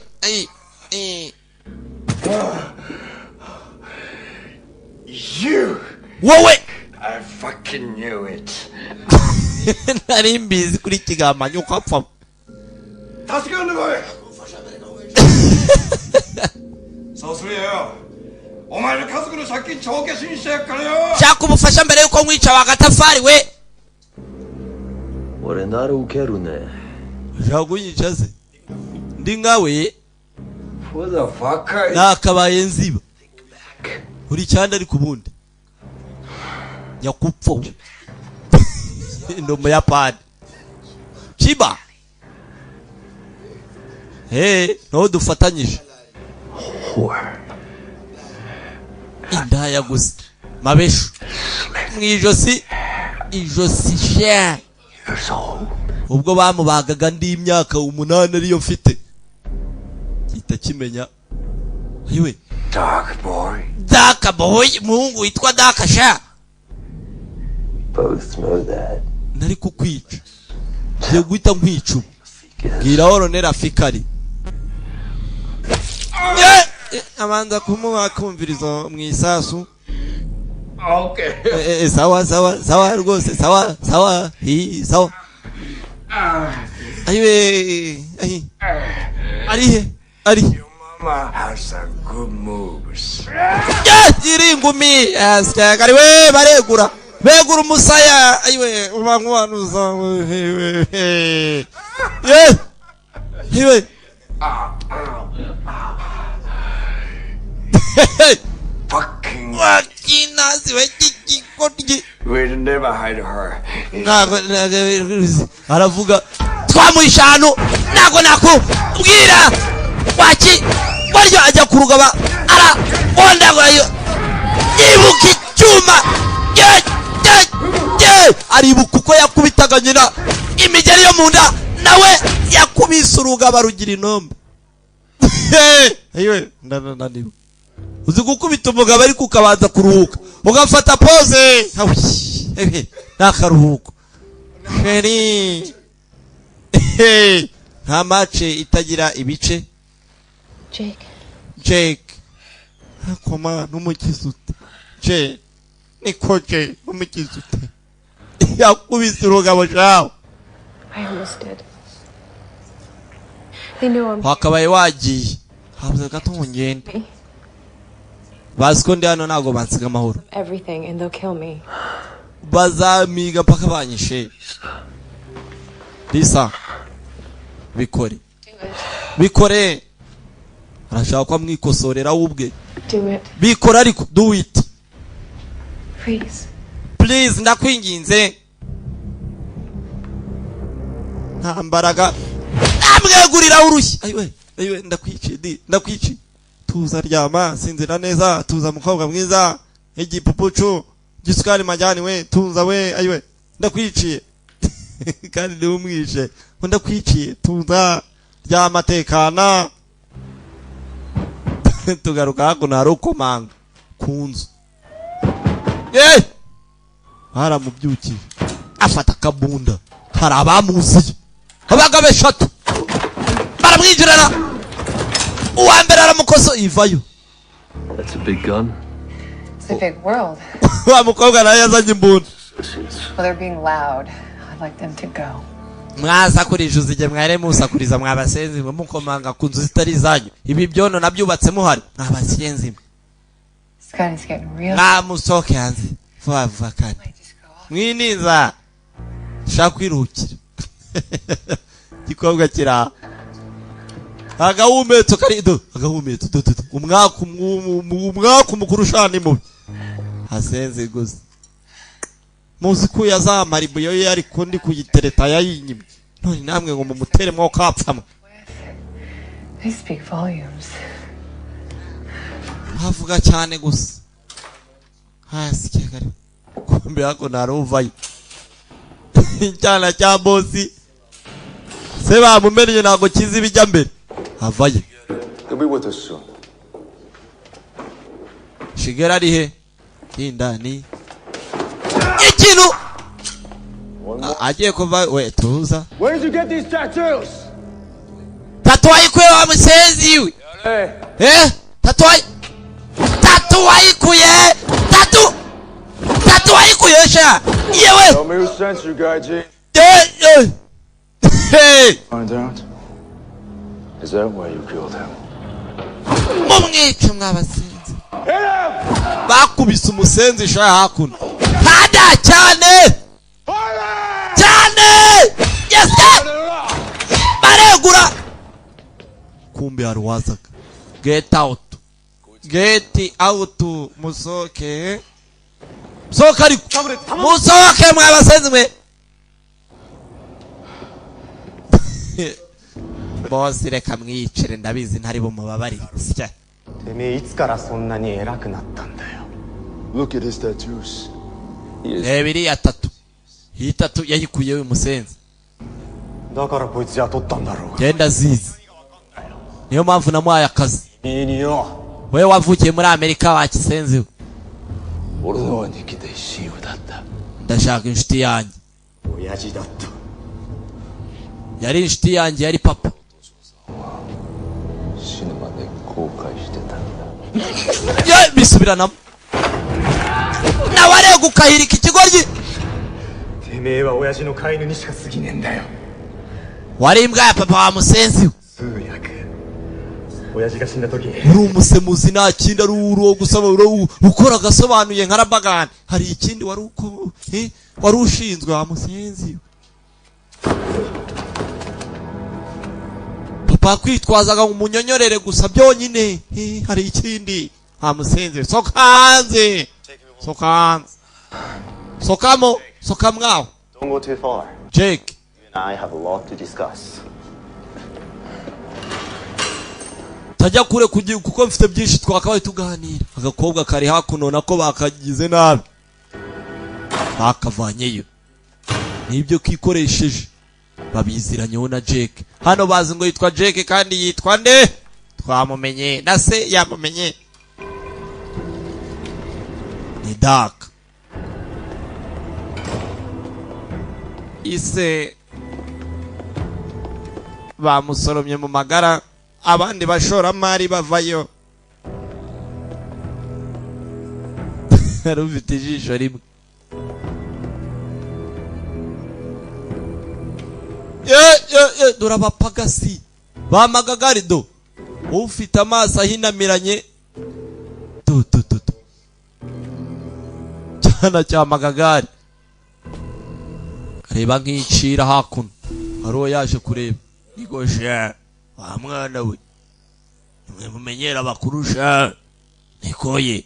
wowe I fucking knew it. nari mbizi kuri kigamanyo ukapfa shaka ubufasha mbere yuko nkwica wagatafari we俺なら受けるねushaka kunyica se ndi nkawe Who the fuck are you? nakabaye nziba uri cyane ariko ubundi nyakupfu ndo muyapani Chiba no dufatanyije indaya gusa mabesho mwijosi ijosi she ubwo bamubagaga ndi imyaka 8 ariyo mfite kita kimenya ayiwe Dark boy muhungu witwa Dark sha Both know that. nari kukwica je guhita nkwica bwira oronera fikari amanza kumuha kumvirizo mwisasu Okay. sawa rwose sawa sawa ayiwe ari Mama has some good moves. iringumi askari we begura umusaya ayiwe ubankwanuza iwe Fucking. wakinazi wekikikoti We'd never hide her. aravuga twamuishano nago nakubwira waki waryo ajya kurugaba ara onda gayo ibuka icyuma aribuka uko yakubitaga nyina imigeri yo munda nawe yakubise urugaba rugira inombe ayiwe ndananiwe uzi gukubita umugabo ari kukabanza kuruhuka ugafata pose nakaruhuko sheri nta mace itagira ibice Jake koma numukizute niko numukizute yakubise urugabo shawo I almost did. They knew him. wakabaye wagiye habuze gato ngende basiko ndi hano nago bansiga amahoro Everything, and they'll kill me. bazamiga paka banyishe Lisa bikore arashaka kwa mwikosorera ubwe Do it. bikora ariko do it Please. ndakwinginze nta mbaraga amwegurira urushyi ayiwe ndakwiciye tuza ryama sinzira neza tuza mukobwa mwiza igipupucu gisukari majyani we tuza we ayiwe ndakwiciye kandi ndi umwishe ndakwiciye tuza ryama tekana tugaruka hakuno hari ukomanga kunzu haramubyukiye afata akabunda hari abamuziye abagabo 3 baramwinjirana uwa mbere aramukoso ivayo That's a big gun. It's a big world. wa mukobwa nawe yazanye imbunda Well, they're being loud. I'd like them to go. mwasakurije uzige mware musakuriza mwabasenzi mukomanga kunzu zitari zanyu ibi byono nabyubatse muhari mwabasenzi This guy's getting real. musoke hanze vuba kandi mwiniza shakwirukira gikobwa kira agahumetso karido agahumetso umwaka mukurushani mubi hasenze gusa muzi ko yazamaribu yo yari kundi kuyitereta yayinyimye none namwe ngo mumutere mwo kapfamwe They speak volumes. havuga cyane gusa hasi kigari kumbe hako naruvayo cyana cya bosi se bamumenye nago kizi bijya mbere havaye He'll be with us soon. Shigera rihe indani ikintu agiye kuva we tuza Where did you get these tattoos? tatwaye kwe wa musezi we tatwaye kuye tatwaye kuyesha yewe Tell me who sent you, Guy G. hey Find out. Is that why you killed him? mumwice mwabasenzi bakubise umusenzi sha hakuno hada cyane yes baregura kumbe arwazaga get out musoke sohoka ariko musohoke mwabasenzi mwe bosi reka mwiyicire ndabizi ntari bumubabarire sya てめえいつからそんなに偉くなったんだよ Look at his tattoos. biriya tatu iyi tatu yayikuyeho uyu musenzi だからこいつ雇ったんだろう genda zizi niyo mpamvu namuhaye akazi いいによ wewe wavukiye muri Amerika wa kisenzi we 俺の兄貴で親友だった ndashaka inshuti yanjye 親父だった yari inshuti yanjye yari papa 死ぬまで後悔してたんだ bisubiranamo nawe arega gukahirika ikigoryi てめえは親父の飼い犬にしか過ぎねえんだよ wari imbwa ya papa wa musenzi we 通訳親父が死んだ時 uri umusemuzi nta kindi ari uwo gusaba ukora agasobanuye nka rabagani hari ikindi wari uko wari ushinzwe wa musenzi papa kwitwazaga umunyonyorere gusa byonyine hari ikindi wa musenzi soka hanze soka hanze sokamo soka mwaho Don't go too far. Jake You and I have a lot to discuss. tajya kure kuko mfite byinshi twakabaye tuganira agakobwa kari hakuno nako bakagize nabi bakavanyeyo nibyo kikoresheje babiziranyeho na Jake hano bazi ngo yitwa Jake kandi yitwa nde twamumenye na se yamumenye ni Dark ise bamusoromye mu magara abandi bashoramari bavayo rufite ijisho rimwe dore abapagasi bamagagarido ufite amaso ahinamiranye cyana cya magagari kareba nk'icira hakuno hari uwo yaje kureba nigoshe wa mwana we nimwe mumenyera abakurusha nikoye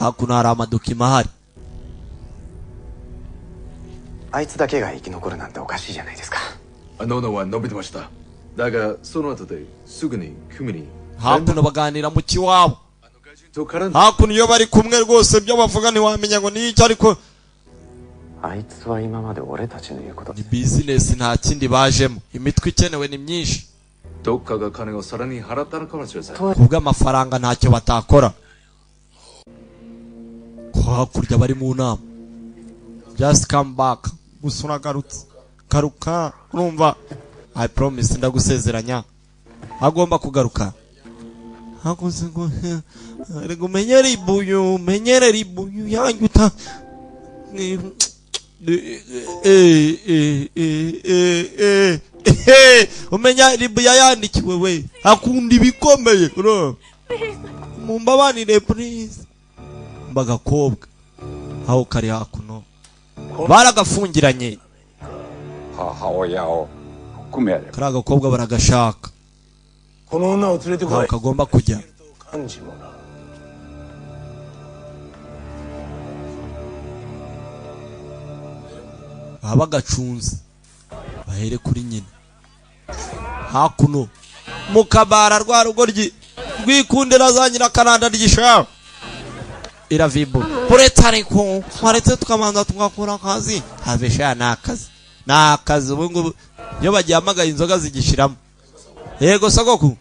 hakuno hari amadokima ahari あいつだけが生き残るなんておかしいじゃないですか。喉は伸びてました。だがその後ですぐに組に hakuno baganira mu kiwabo と絡んで hakuno iyo bari kumwe rwose byo bavuga ntiwamenya ngo ni icyo ariko あいつは今まで俺たちの言うこと ni business nta kindi bajemo imitwe ikenewe ni myinshi どっかが金をさらに払ったのかもしれません。 kubw'amafaranga ntacyo batakora ko hakurya bari mu nama just come back gusa uragarutse garuka urumva I promise ndagusezeranya agomba kugaruka hakuze ngo rego umenyere ibuyu yanguta umenya ribu yayandikiwe we akunda ibikomeye mumbabanire please mbagakobwa aho kari hakuno baragafungiranye 母親を含めやれ kari agakobwa baragashaka この女を連れてこ aho い kagomba kujya 幹事もな baba bagacunze bahere kuri nyina hakuno mukabara rwa rugoryi rwikundira za nyirakaranda ry'ishaho iravibo uretse ariko waretse tukamanza tugakora akazi habesha ni akazi ubu ngubu iyo bagihamagaye inzoga zigishiramo yego sagoku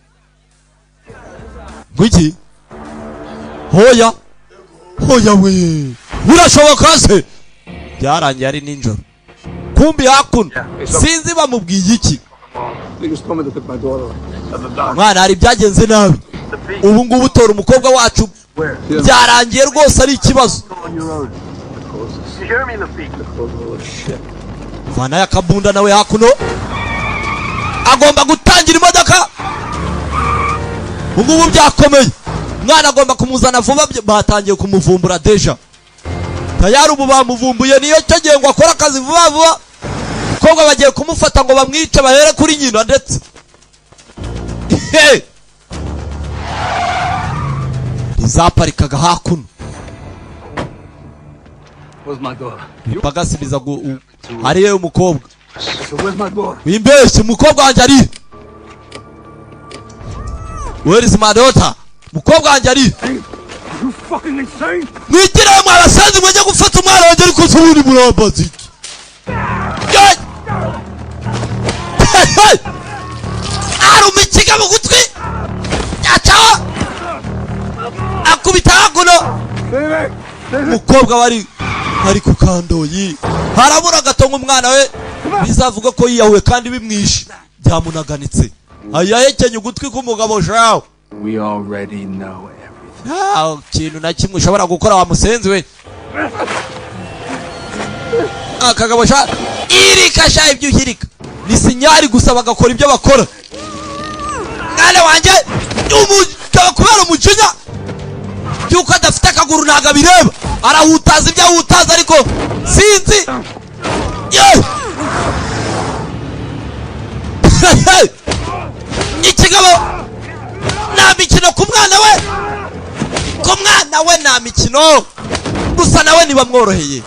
ngwiki hoya we birashoboka se byarangiye ari ninjoro kumbi hakuno sinzi bamubwiye iki mwana hari byagenze nabi ubu ngubu utora umukobwa wacu byarangiye rwose ari ikibazo vana yakabunda nawe hakuno agomba gutangira imodoka ubu byakomeye mwana agomba kumuzana vuba batangiye kumuvumbura deja tayari ubu bamuvumbuye niyo cyo gihe ngo akora akazi vuba vuba kobwa bagiye kumufata ngo bamwice bahere kuri nyina ndetse zaparikaga hakuno Where's my daughter? bagasubiza hariyo umukobwa So where's my daughter? wimbeshye umukobwa wanjye ari where is my daughter umukobwa wanjye ari You fucking insane? mwigire mwa abasazi mujye gufata umwana wanjye ariko se ubundi murambaza iki aruma ikiga mu gutwi yacaho akubita hakuno umukobwa wari ku kandoyi harabura gato nk'umwana we bizavuga ko yiyahuye kandi bimwishe byamunaganitse ayahekenye ugutwi k'umugabo shawe We already know everything. Kintu na kimwe ushobora gukora wa musenzi we akagabo sha irika sha ibyo uhirika ni sinyari gusa bagakora ibyo bakora mwana wanjye umugabo kubera umujinya byuko adafite akaguru ntago bireba arahutaza ibyo ahutaza ariko sinzi ikigabo nta mikino ku mwana we nta mikino gusa nawe ntibamworoheye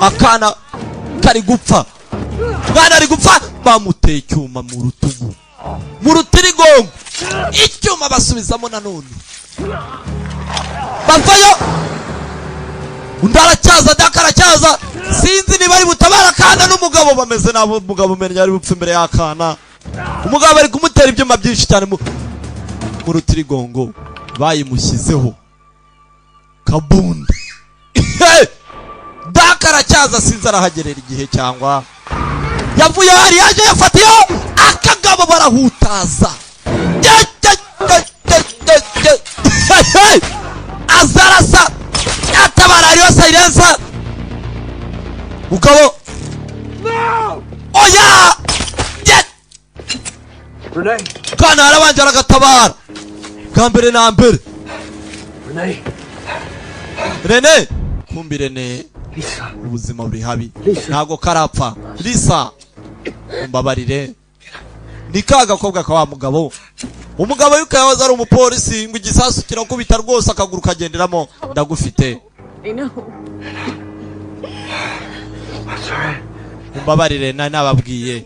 akana kari gupfa mwana ari gupfa bamuteye icyuma mu rutugu mu rutirigongo icyuma basubizamo nanone bavayo undi aracyaza daka aracyaza sinzi niba ari butabara akana n'umugabo bameze nabo umugabo umenya ari bupfa imbere y'akana umugabo ari kumutera ibyuma byinshi cyane mu rutirigongo bayimushyizeho kabundi daka aracyaza sinzi arahagerera igihe cyangwa yavuye hari yaje yafatiyeho akagabo barahutaza azarasa yatabara ariyo silensa ugabo oya Renee! kana harabanje aragatabara bwa mbere na mbere Renee! Rene kumbi Rene ubuzima buri habi ntago karapfa Lisa umbabarire ni kagakobwa ka wa mugabo umugabo yuko yahoze ari umupolisi ngo igisasu kirakubita rwose akaguru kagenderamo ndagufite I know. umbabarire nababwiye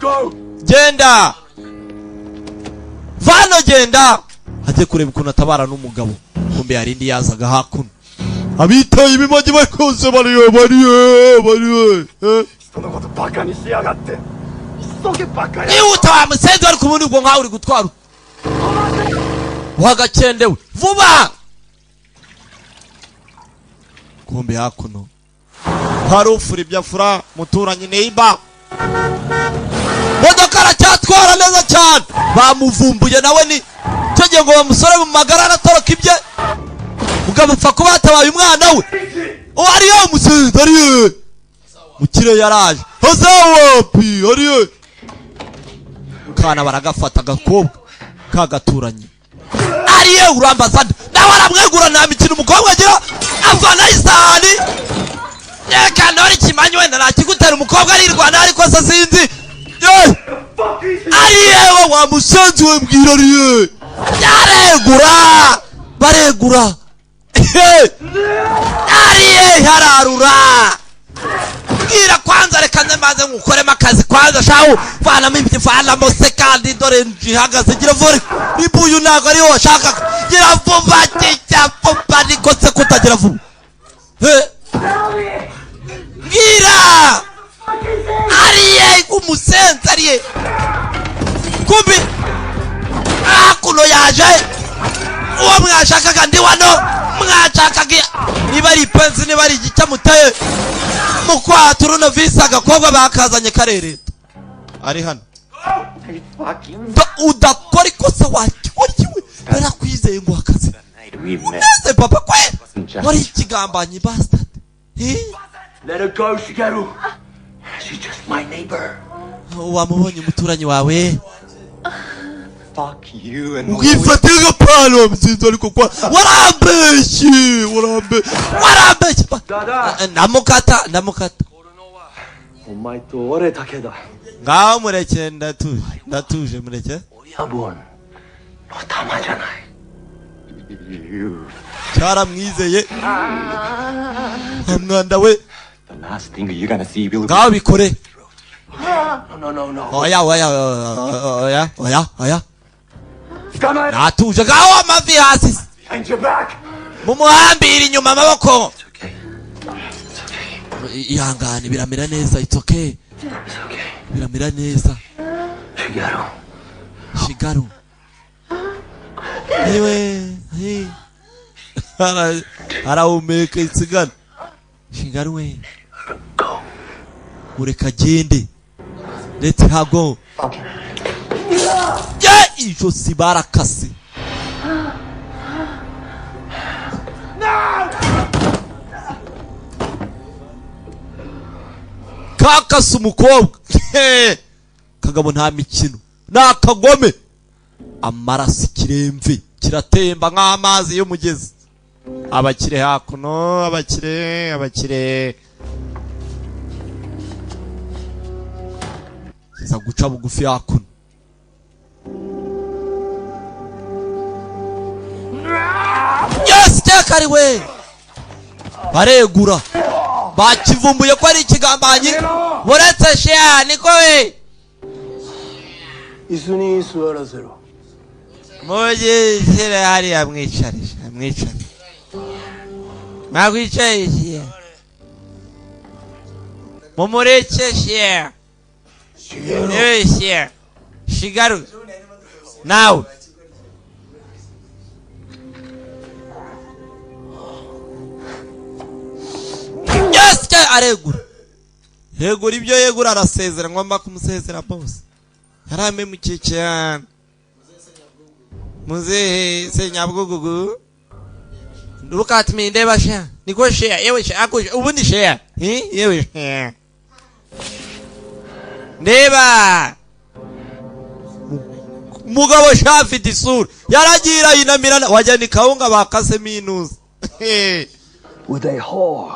Go! genda vano genda ajye kureba ukuntu atabara n'umugabo kumbe hari indi yazaga hakuno abitaye ibimogi bakose bariye nihuta wa musenzi wari kumuni ubwo nkaho uri gutwara wagakendewe vuba kumbe hakuno hari ufura ibyo afura muturanyi neiba modoka aracyatwara neza cyane bamuvumbuye nawe ni cyo ngo bamusore mu magara aratoroka ibye ugamupfa kuba hatabaye umwana we ariyo musenzi ariyo mukire yaraje hazawapi ariyo kana baragafata agakobwa kagaturanye ariyo urambaza nawe aramwegura nta mikino umukobwa agira avana isahani reka nori kimanyi wenda nakigutera umukobwa arirwana ariko se sinzi ariyewe wa musenzi we mbwira ariye yaregura baregura ariye hararura mbwira kwanza reka nemaze ngukoremo akazi kwanza shahu vanamo ibyo vanamo se kandi dore njihagaze gira vore ibuyu ntago ariho washaka gira vuba kijya vuba niko se kutagira vuba mbwira ariye umusenzi ariye kumbi akuno yaje uwo mwashakaga ndi wano mwashakaga niba ari ipensi niba ari igicyamuteye mukwata uruno visi agakobwa bakazanye karereta ari hano udakora ikosa wakikurikiwe narakwizeye ngo akazi uneze papa kwe wari ikigambanyi bastard Let her go, Shigeru. She's just my neighbor. wamubonye umuturanyi wawe Fuck you and ugifatira agapano wa musenzi ariko kwa warambeshye ndamukata Omae to ore dake da. ngaho mureke ndatuje mureke 親分の玉じゃない。cyaramwizeye amwanda we The last thing you're gonna see will be. ngaho bikore No. oya Come on. natuje ngaho amavi hasi Behind your back. mumuhambira inyuma amaboko ihangane biramera neza it's okay biramera neza Shigaru Iwe arahumeka itsigana Shigaru we ureka agende let her go ijosi barakase kakase umukobwa kagabo nta mikino nakagome amaraso ikiremve kiratemba nk'amazi y'umugezi abakire hakuno abakire kiza guca bugufi hakuno yes cyakari we baregura bakivumbuye ko ari ikigambanyi buretse shea niko we Isuni suarasero. Moje sere hari amwicare Magwicaye shea Momoreke shea shea Shigaru now yes aregura yegura ibyo yegura arasezera ngomba kumusezera boss yarame mukicyana muzehe senyabgugugu look at me ndeba share niko share yewe share akuje ubundi share yewe share ndeba mugabo shafi disur yaragira inamirana wajani kaunga bakase minus with a whore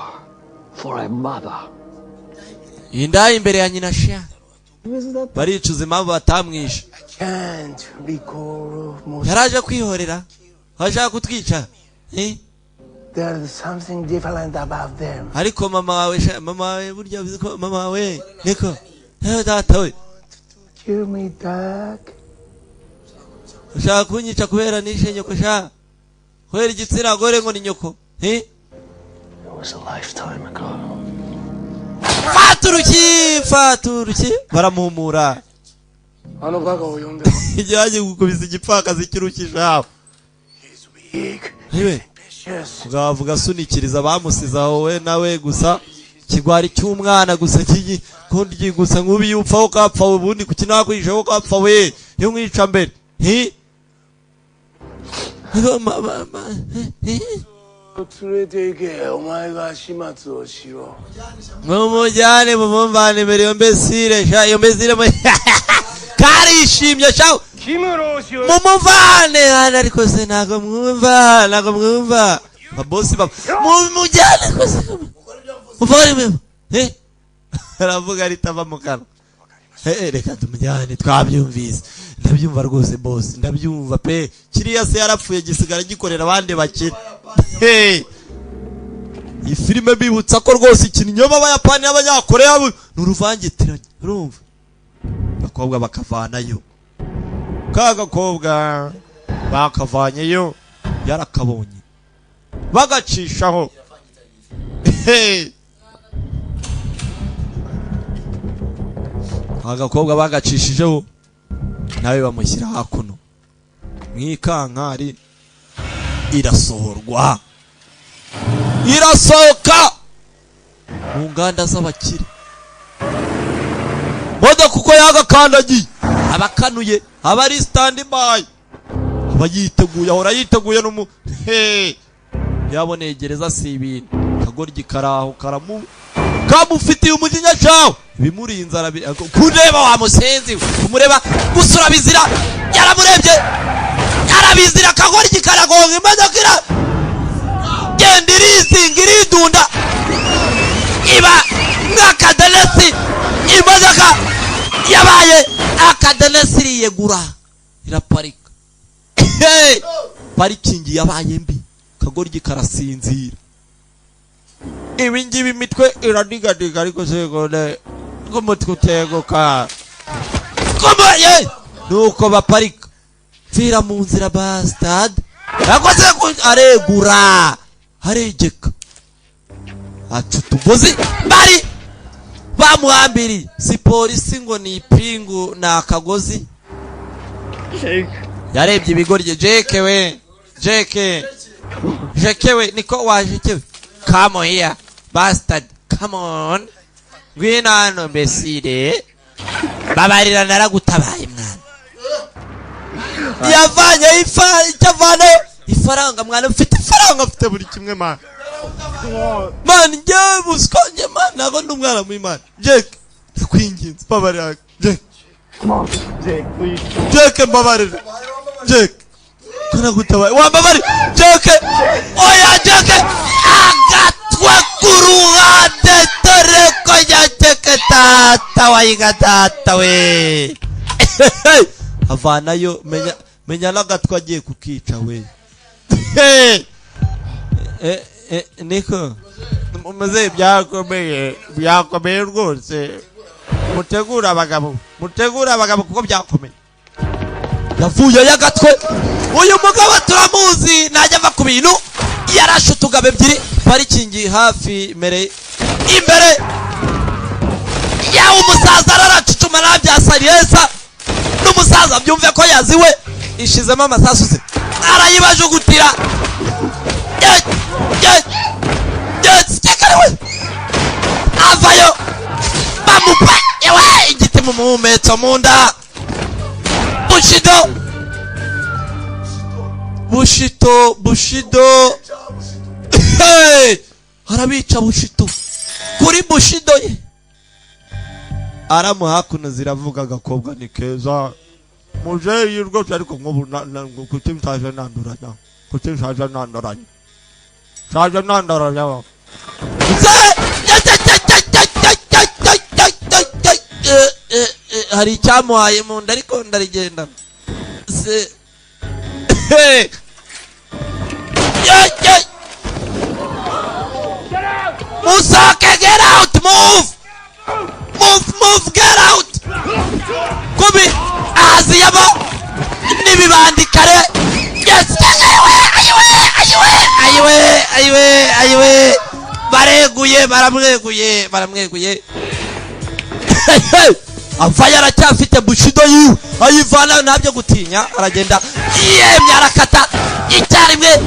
for a mother. Inda imbere ya nyina share baricuza impamvu batamwisha yaraje kwihorera ashaka kutwica There is something different about them. ariko mama wawe burya biziko mama wawe niko data we Kill me, Doug. ushaka kunyica kubera nishe nyoko sha kwera igitsina gore ngo ni nyoko It was a lifetime ago. faturuki baramuhumura Ano baka uyonde. ijyaje gukubisa igipfakazi kirukisha niwe ugavuga sunikiriza bamusiza wowe nawe gusa kigwari cy'umwana gusa kigi kundi gusa nkubi yupfaho kapfa ubundi kukinakwishaho kapfa we yo mwica mbere Turete omaga shimatsu oshiro. mumujyane mumumvane mbere yo mbesire sha yo mbesire karishimye sha mumuvane ariko se nago mwumva babosi mumujyane ko se muvane mwe aravuga ritava mu kanwa reka tumujyane twabyumvise ndabyumva rwose boss ndabyumva pe kiriya se yarapfuye gisigara gikorera abandi bakire iyi filime bibutsa ko rwose ikintu nyoba abayapani n'abanyakoreya n'uruvangitiranye urumva bakobwa bakavanayo kagakobwa bakavanyeyo yarakabonye bagacishaho agakobwa bagacishijeho nawe bamushyira hakuno mwikankari irasohorwa irasohoka mu nganda z'abakire modoka kuko yagakandagiye abakanuye abari stand by abayiteguye ahora yiteguye no yaboneye gereza si ibintu kagoryi karaho karamu kamufitiye umujinya cyawe bimurinze kureba wa musenzi kumureba gusura bizira yaramurebye yarabizira kagoryi karagonga imodoka genda irizinga iridunda iba nk'akadenesi imodoka yabaye akadenesi iriyegura iraparika parikingi yabaye mbi kagoryi karasinzira ibi ngibi imitwe iradiga ariko segone kumutwe uteguka komaye nuko baparika pfira mu nzira bastard yakoze aregura aregeka aca utugozi bari bamuhambiriye si polisi ngo ni ipingu ni akagozi yarebye ibigoryi Jake we niko wajekewe come here bastard come on ngwino hano mbesire babarira naragutabaye mwana yavanye ifaranga mwana ufite ifaranga ufite buri kimwe man njye buskonje man nako ndumwana mw'Imana Jake kwinginze babarira Jake come on Jake please Jake babarira Jake kana gutabaye wambabari Jake oya Jake agatwa kuruhande toreko ya Jake tata wayiga tata we avanayo menya nagatwa agiye kukica we niko muze byakomeye rwose mutegura abagabo kuko byakomeye yavuye yagatwe uyu mugabo turamuzi najya ava ku bintu yarashe utugabo ebyiri parikingi hafi imbere yawe umusaza araracucuma nabyasariyesa n'umusaza byumve ko yaziwe ishizemo amasasu ze arayibajugutira sikariwe avayo bamupa yewe igiti mu muhumetso mu nda Bushido arabica Bushido kuri Bushido ye aramuhakuno ziravuga agakobwa ni keza muje yirwo ariko nkubu kuki mtaje nanduranya hari cyamuhaye mu nda ariko ndarigenda Musake, get out! Move, get out! Kubi, aziyabo, nibibandi kare. Yes, ayiwe. Baramweguye. Avaye aracyafite Bushido yiwe ayivana ntabyo gutinya aragenda yemye arakata icyarimwe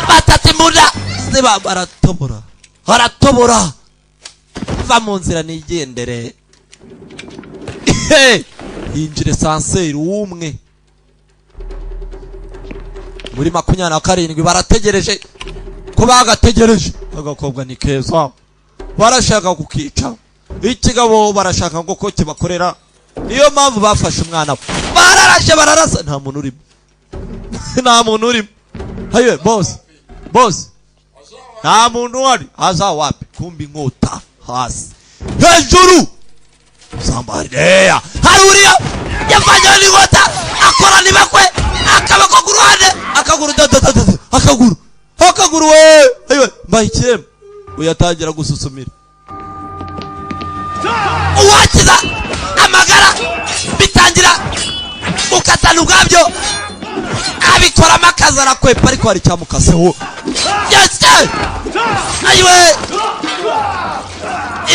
batati munda ziba aratobora va mu nzira nigendere yinjire sanseri umwe muri 27 barategereje ko bagategereje agakobwa ni keza barashaka kukica ikigabo barashaka ngo ko kibakorera niyo mpamvu bafashe umwana bararasa nta muntu urimo hayo boss nta muntu wari aza wapi kumbi nkota hasi hejuru sambareya haruriya yafanye n'ingota akora nibakwe akabako kuruhande akaguru we hayo mbayikirema uyatangira gususumira uwakiza amagara bitangira ukatana ubwabyo abikora amakazi arakwepa ariko hari cyamukaseho yes ayiwe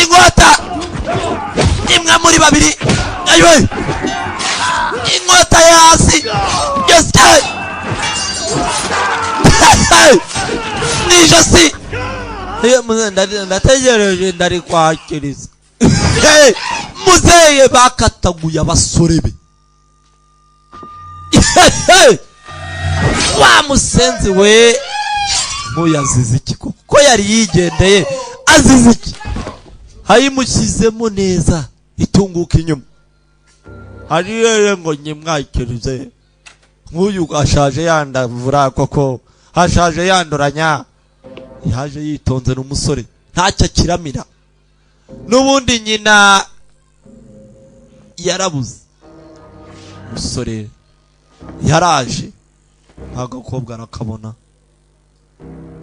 ingota imwe muri babiri ayiwe ingota yasi yes nijosi ndategereje ndari kwakiriza muzeye bakataguye abasore be wa musenzi we muyazize iki kuko yari yigendeye azize iki hayimushyizemo neza itunguka inyuma hariye ngo nyimwakirize nk'uyu ashaje yandavura koko hashaje yanduranya yaje yitonze n'umusore ntacyo kiramira n'ubundi nyina yarabuze umusore yaraje agakobwa arakabona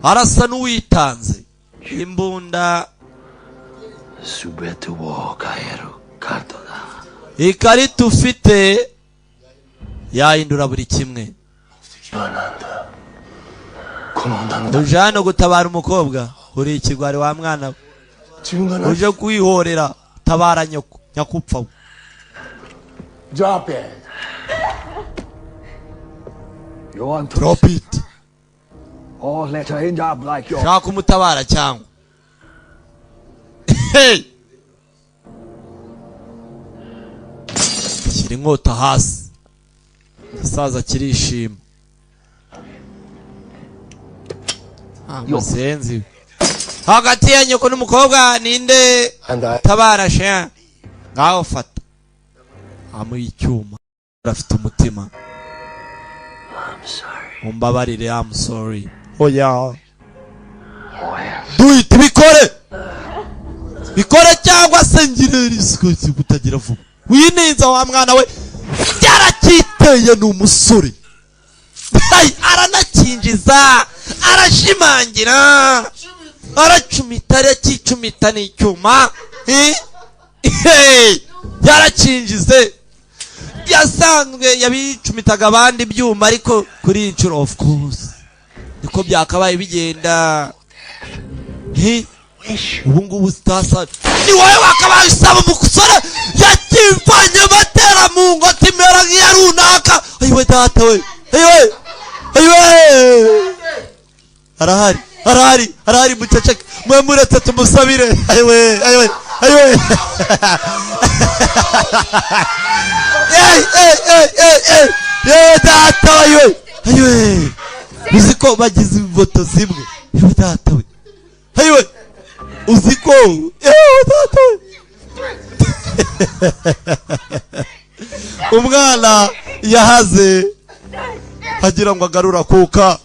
arasa n'uwitanze imbunda Subete wo kaeru kartoda. Ikarita ufite yahindura buri kimwe. Uje hano gutabara umukobwa uri ikigwari wa mwana uje kwihorera tabara nyoko nyakupfa. Drop it. You want to drop it or let her end up like your shaka umutabara cyangwa hey shyira inkota hasi. Gisaza kirishima musenzi hagati ya nyoko n'umukobwa ninde tabara sha ngaho fata amu icyuma afite umutima. Umbabarire I'm sorry. Oya do it bikore cyangwa se ngire risiko kutagira vuba winenza wa mwana we yarakiteye n'umusore aranakinjiza arashimangira aracumita yakicumita n'icyuma yarakinjize yasanzwe yabicumitaga abandi byuma ariko kuri inshuro of course niko byakabaye bigenda. Ubu ngubu sitasa ni wowe wakabaye usaba umusore yakivanye batera mu ngo timera nk'iya runaka. Ayiwe data we ayiwe arahari muceceke mwe muretse tumusabire. Ayiwe data ayiwe uziko bagize imbuto zimwe. Ayiwe data we ayiwe uziko data we umwana yahaze agira ngo agarura kuka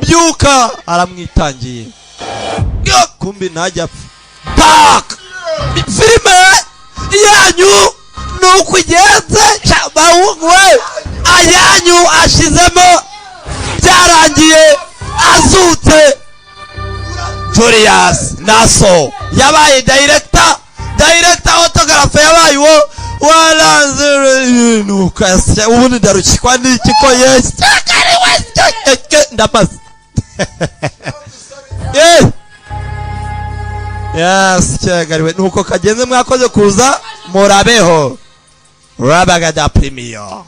byuka aramwitangiye kumbi ntajya tak filime yanyu nuko igenze bahungwe ayanyu ashizemo byarangiye azutse. Julius Naso yabaye director autographe yabaye wo waranze nuko ubundi darukikwa n'iki ko yes ndamaze yes cyagariwe nuko kagenze mwakoze kuza murabeho rabagada premier